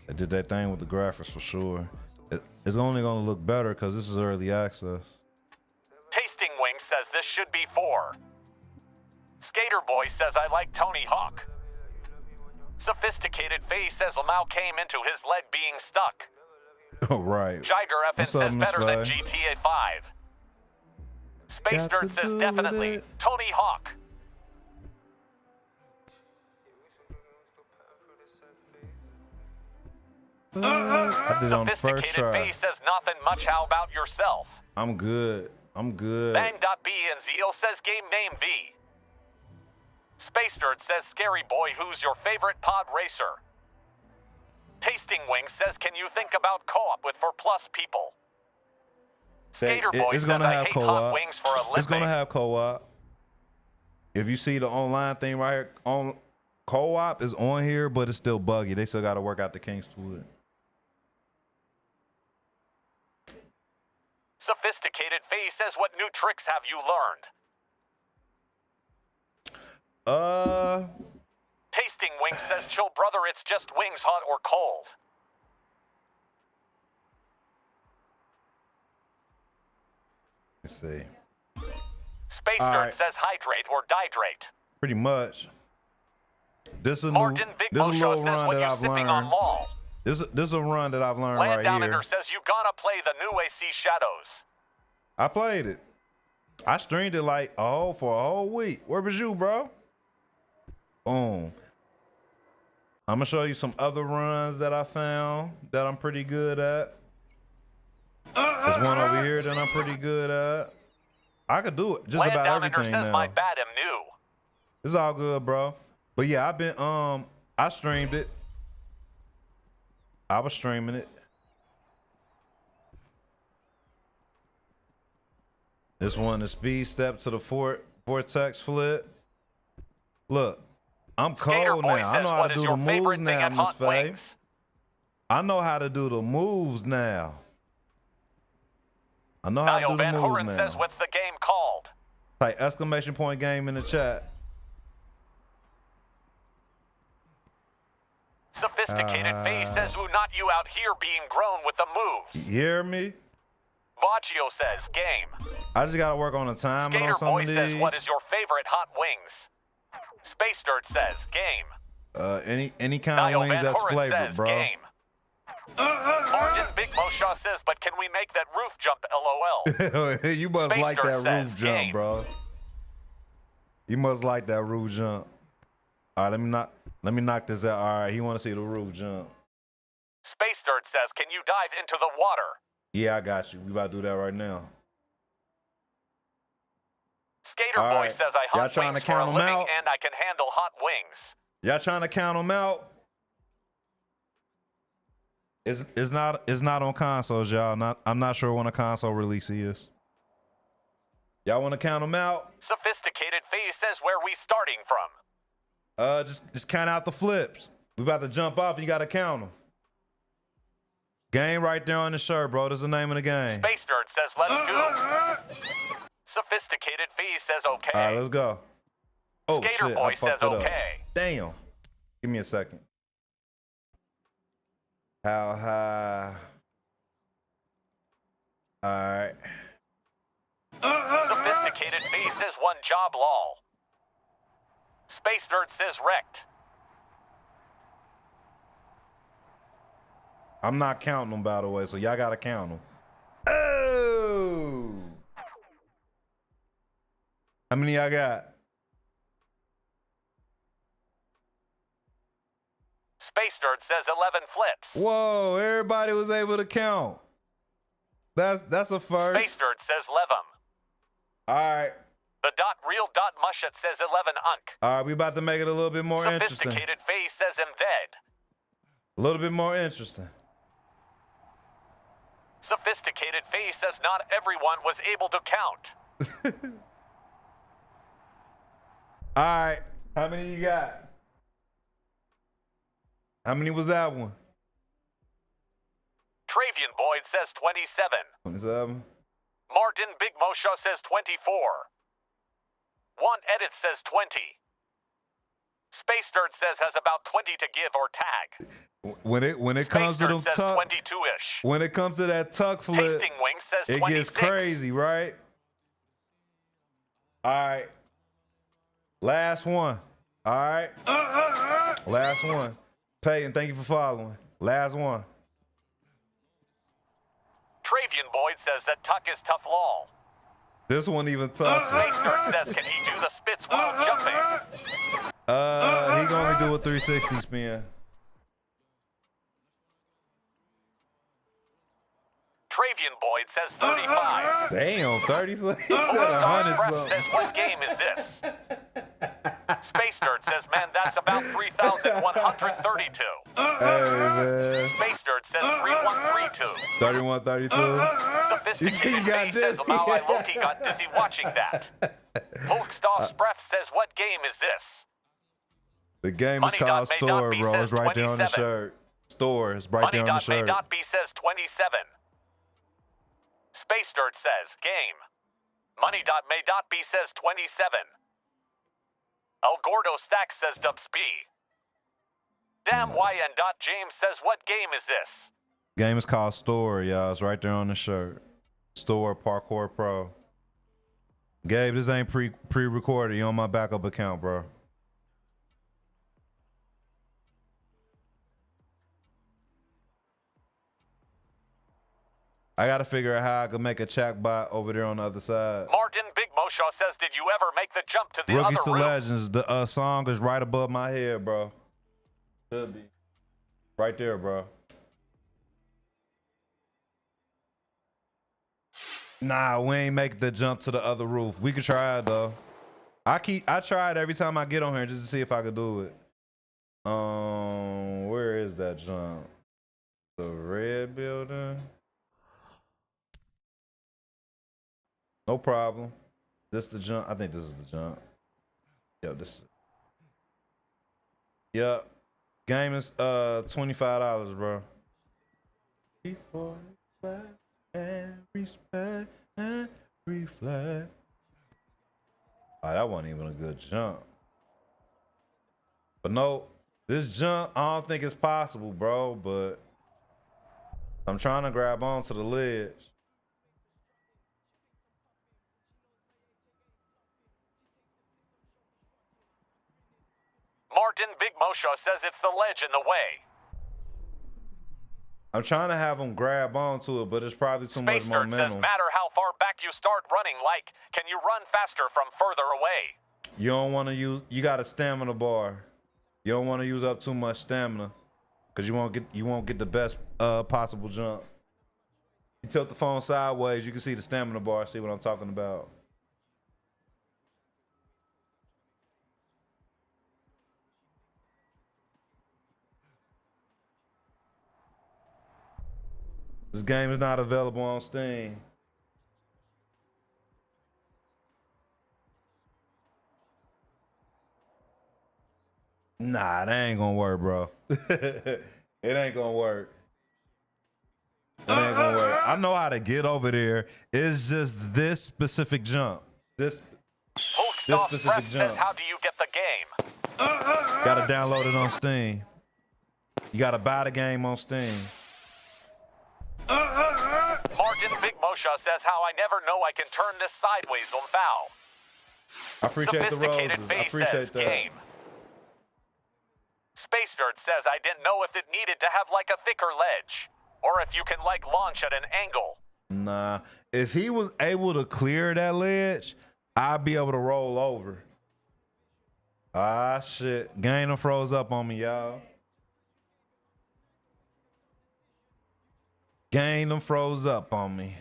They did that thing with the graphics for sure. It's only gonna look better because this is early access. Tasting Wing says this should be 4. Skater Boy says, I like Tony Hawk. Sophisticated Face says Lamau came into his leg being stuck. Oh, right. Jiger FN What's up, says Miss better than Faye? GTA 5. Space Got Nerd to says do definitely it. Tony Hawk. I did it on the first Sophisticated try. Face says nothing much. How about yourself? I'm good. I'm good. Bang.B and Zeal says game name V. Space Nerd says Scary Boy, who's your favorite pod racer? Tasting Wing says, can you think about co-op with 4+ people? Skater Boy It's says, gonna I have hate co-op. hot wings for a living. It's gonna have co-op. If you see the online thing right here, on co-op is on here, but it's still buggy. They still got to work out the kinks to it. Sophisticated Face says, what new tricks have you learned? Tasting Wing says, chill brother, it's just wings, hot or cold. Let's see. Space All Nerd right. says hydrate or dihydrate. Pretty much. This is a Martin new. Big This is a Mo Show little says, run what that you I've sipping on learned. Mall? This is a run that I've learned Land right Down here. Under says, you gotta play the new AC Shadows. I played it. I streamed it like for a whole week. Where was you, bro? Boom. I'm gonna show you some other runs that I found that I'm pretty good at. There's one over here that I'm pretty good at. I could do it just Land about Down Under everything says, now. my bad am new. It's all good, bro. But yeah, I've been I streamed it. I was streaming it. This one is speed step to the vortex flip. Look, I'm Skater cold Boy now. I says, know how what to is do your the favorite moves thing now, at Miss Hot Faye. Wings? I know how to do the moves now. I know how to Niall do the Van moves Horen now. says, what's the game called? Type exclamation point game in the chat. Sophisticated Face says, who not you out here being grown with the moves? You hear me? Baggio says, game. I just gotta work on the timing Skater on some Boy of these. says, what is your favorite Hot Wings? Space Nerd says, game. Any kind of Niall wings Van that's Horen flavored, says, bro. game. Martin Big Mo Shaw says, but can we make that roof jump LOL? You must Space like Nerd that says, roof game. jump, bro. You must like that roof jump. All right, let me knock this out. All right, he want to see the roof jump. Space Nerd says, can you dive into the water? Yeah, I got you. We about to do that right now. Skater All Boy right. says, I Y'all hunt trying to wings for a count 'em living out? and I can handle hot wings. Y'all trying to count them out? It's not on consoles, y'all. I'm not sure when a console release is. Y'all want to count them out? Sophisticated Face says, where we starting from? Just count out the flips. We about to jump off. You got to count them. Game right there on the shirt, bro. That's the name of the game. Space Nerd says, let's go. Sophisticated Face says, okay. All right, let's go. Oh, Skater shit, Boy I fucked says, it up. okay. Damn. Give me a second. How high? All right. Sophisticated Face says, one job lol. Space Nerd says, wrecked. I'm not counting them, by the way, so y'all gotta count them. Oh! How many y'all got? Space Nerd says 11 flips. Whoa, everybody was able to count. That's a first. Space Nerd says 11. All right. The real Mushet says 11 unk. All right, we about to make it a little bit more interesting. Sophisticated Face says him dead. A little bit more interesting. Sophisticated Face says not everyone was able to count. All right, how many you got? How many was that one? Travian Boyd says 27. 27. Martin Big Mosha says 24. Want Edit says 20. Space Nerd says has about 20 to give or tag. When it comes to them says tuck, 22-ish. when it comes to that tuck flip, Tasting Wing says it 26. gets crazy, right? All right. Last one. All right. Last one. Peyton, thank you for following. Last one. Travian Boyd says that Tuck is tough lol. This one even tough. Space Nerd says, can he do the spits while jumping? He can only do a 360 spin. Travian Boyd says 35. Damn, 30. Star Scrap says, what game is this? Space Nerd says, man, that's about 3,132. Hey, man. Space Nerd says 3132. 31, 32. Sophisticated got Face says, this? Mao, I Loki got dizzy watching that. Hulkstoff Spreff says, what game is this? The game is called Storror, bro. It's right there on the 27. shirt. Storror is right there on the shirt. Money.may.be says 27. Space Nerd says, game. Money.may.be says 27. El Gordo Stack says Dubs B. Damn YN. James says, what game is this? Game is called Storror, y'all. It's right there on the shirt. Storror Parkour Pro. Gabe, this ain't pre-recorded. You on my backup account, bro. I gotta figure out how I can make a chat bot over there on the other side. Martin Big Moshaw says, did you ever make the jump to the Rookies other to roof? Legends. The song is right above my head, bro. Should be. Right there, bro. Nah, we ain't make the jump to the other roof. We could try it though. I try it every time I get on here just to see if I could do it. Where is that jump? The red building. No problem. This the jump. I think this is the jump. Yo, this is. Yep. Game is $25, bro. Before flag and respect and reflect. Oh, that wasn't even a good jump. But no, this jump, I don't think it's possible, bro. But I'm trying to grab onto the ledge. Martin Big Moshaw says it's the ledge in the way. I'm trying to have him grab onto it, but it's probably too Space much Nerd momentum. says, matter how far back you start running, like, can you run faster from further away? You don't want to use. You got a stamina bar. You don't want to use up too much stamina, cause you won't get the best possible jump. You tilt the phone sideways, you can see the stamina bar. See what I'm talking about? This game is not available on Steam. Nah, that ain't gonna work, bro. It ain't gonna work. It ain't gonna work. I know how to get over there. It's just this specific jump. This Hulkstoff specific Breath says, jump. how do you get the game? Gotta download it on Steam. You gotta buy the game on Steam. Martin Big Mosha says, how I never know I can turn this sideways on bow. I appreciate the Sophisticated roses. I Face appreciate says, that. game. Space Nerd says I didn't know if it needed to have like a thicker ledge, or if you can like launch at an angle. Nah, if he was able to clear that ledge, I'd be able to roll over. Ah, shit. Game done froze up on me, y'all. Game done froze up on me.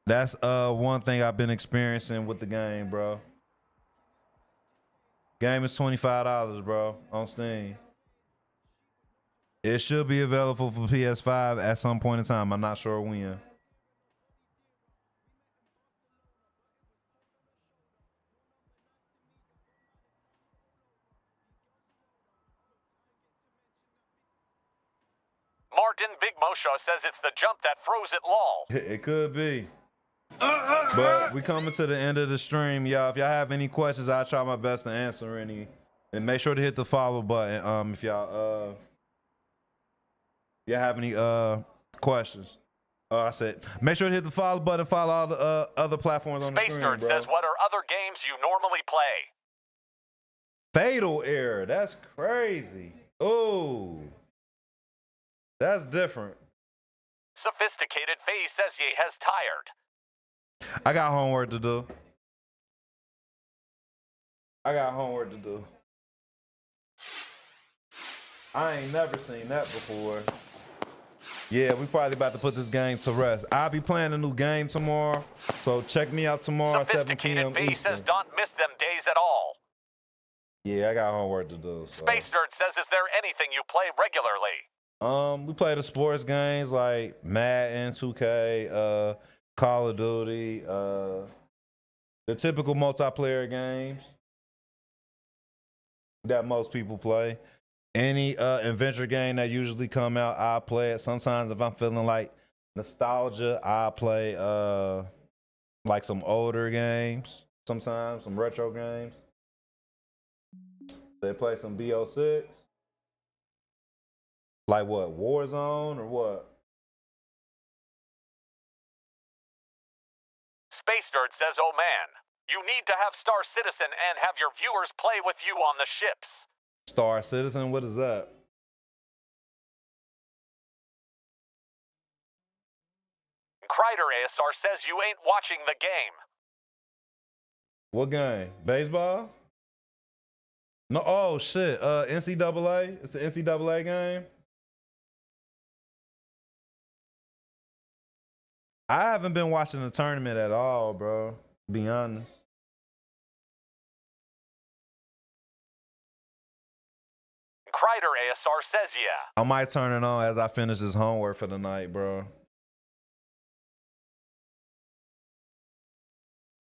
That's one thing I've been experiencing with the game, bro. Game is $25, bro, on Steam. It should be available for PS5 at some point in time. I'm not sure when. Martin Big Moshe says it's the jump that froze it, lol. It could be. But we coming to the end of the stream, y'all. If y'all have any questions, I'll try my best to answer any. And make sure to hit the follow button if y'all have any questions. I said make sure to hit the follow button, follow all the other platforms on the Space screen, Nerd bro. says, what are other games you normally play? Fatal Error, that's crazy. Oh, that's different. Sophisticated Phase says he has tired. I got homework to do. I ain't never seen that before. Yeah, we probably about to put this game to rest. I'll be playing a new game tomorrow, so check me out tomorrow at 7 p.m. Sophisticated Phase Eastern. says don't miss them days at all. Yeah, I got homework to do. So. Space Nerd says, is there anything you play regularly? We play the sports games like Madden, 2K, Call of Duty, the typical multiplayer games that most people play. Any adventure game that usually come out, I'll play it. Sometimes if I'm feeling like nostalgia, I'll play like some older games. Sometimes some retro games. They play some BO6. Like what? Warzone or what? Space Nerd says, oh man, you need to have Star Citizen and have your viewers play with you on the ships. Star Citizen? What is that? Kreider ASR says you ain't watching the game. What game? Baseball? No. Oh shit. NCAA. It's the NCAA game. I haven't been watching the tournament at all, bro. To be honest. Kreider ASR says yeah. I might turn it on as I finish this homework for the night, bro.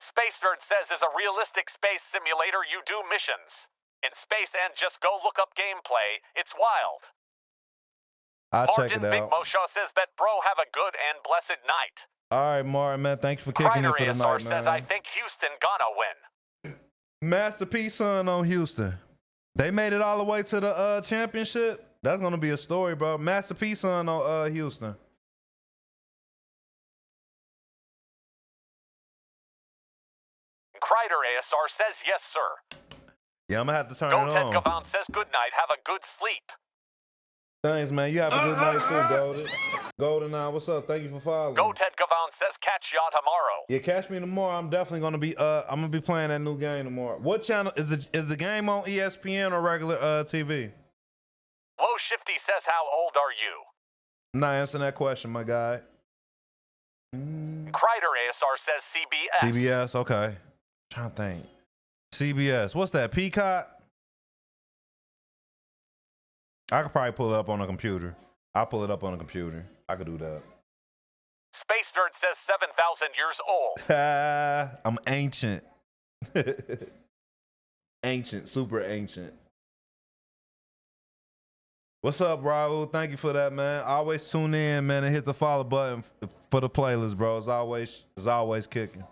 Space Nerd says is a realistic space simulator you do missions. In space and just go look up gameplay. It's wild. I'll check Martin it Big out. Moshe says, bet bro have a good and blessed night. All right, Martin, man. Thanks for kicking Kreider it for the ASR night, says, man. I think Houston gonna win. Masterpiece son on Houston. They made it all the way to the championship. That's gonna be a story, bro. Masterpiece son on Houston. Kreider ASR says, yes, sir. Yeah, I'm gonna have to turn Go it Ted on. Gavant says, good night, have a good sleep. Thanks, man. You have a good night too, Golden. Golden, what's up? Thank you for following. Go Ted Gavant says, catch y'all tomorrow. Yeah, catch me tomorrow. I'm definitely gonna be. I'm gonna be playing that new game tomorrow. What channel is it? Is the game on ESPN or regular TV? Low Shifty says, how old are you? I'm not answering that question, my guy. Kreider ASR says CBS. CBS, okay. Trying to think. CBS. What's that? Peacock? I could probably pull it up on a computer. I'll pull it up on a computer. I could do that. Space Nerd says 7,000 years old. I'm ancient. Ancient, super ancient. What's up, Raul? Thank you for that, man. Always tune in, man, and hit the follow button for the playlist, bro. It's always kicking.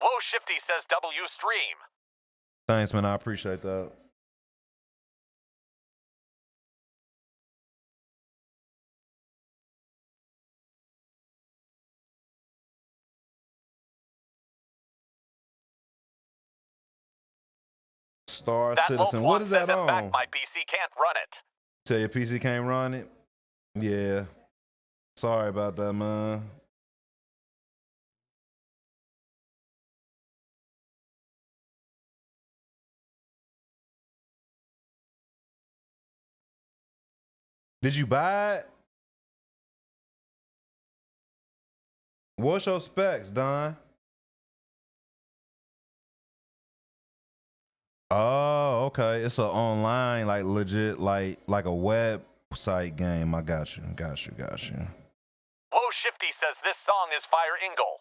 Low Shifty says W stream. Thanks, man. I appreciate that. Star That Citizen. Loth What one is says that I'm back. on? My PC can't run it. Tell your PC can't run it. Yeah. Sorry about that, man. Did you buy it? What's your specs, Don? Oh, okay. It's a online, like legit, like a website game. I got you. Low Shifty says this song is Fire Ingle.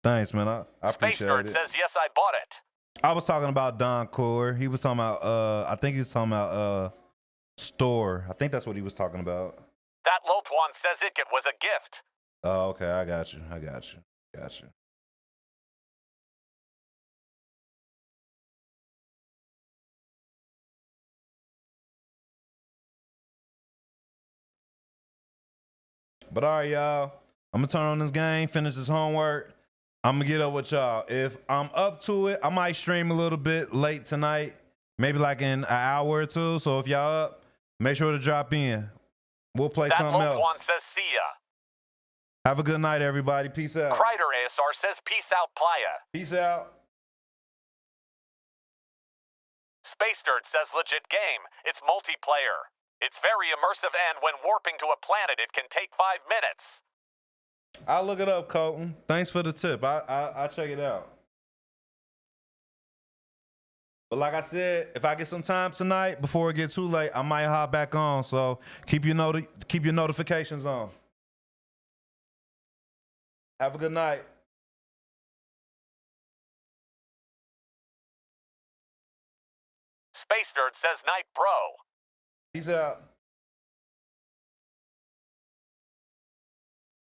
Thanks, man. I Space appreciate Nerd it. says yes, I bought it. I was talking about Don Core. He was talking about I think he was talking about Storror. I think that's what he was talking about. That Loth one says it was a gift. Oh, okay. I got you. But all right, y'all. I'm gonna turn on this game, finish this homework. I'm gonna get up with y'all. If I'm up to it, I might stream a little bit late tonight, maybe like in an hour or two. So if y'all up, make sure to drop in. We'll play That something Loth else. one says see ya. Have a good night, everybody. Peace out. Kreider ASR says peace out, playa. Peace out. Space Nerd says legit game. It's multiplayer. It's very immersive, and when warping to a planet, it can take 5 minutes. I'll look it up, Colton. Thanks for the tip. I'll check it out. But like I said, if I get some time tonight before it gets too late, I might hop back on. So keep your notifications on. Have a good night. Space Nerd says night, bro. Peace out.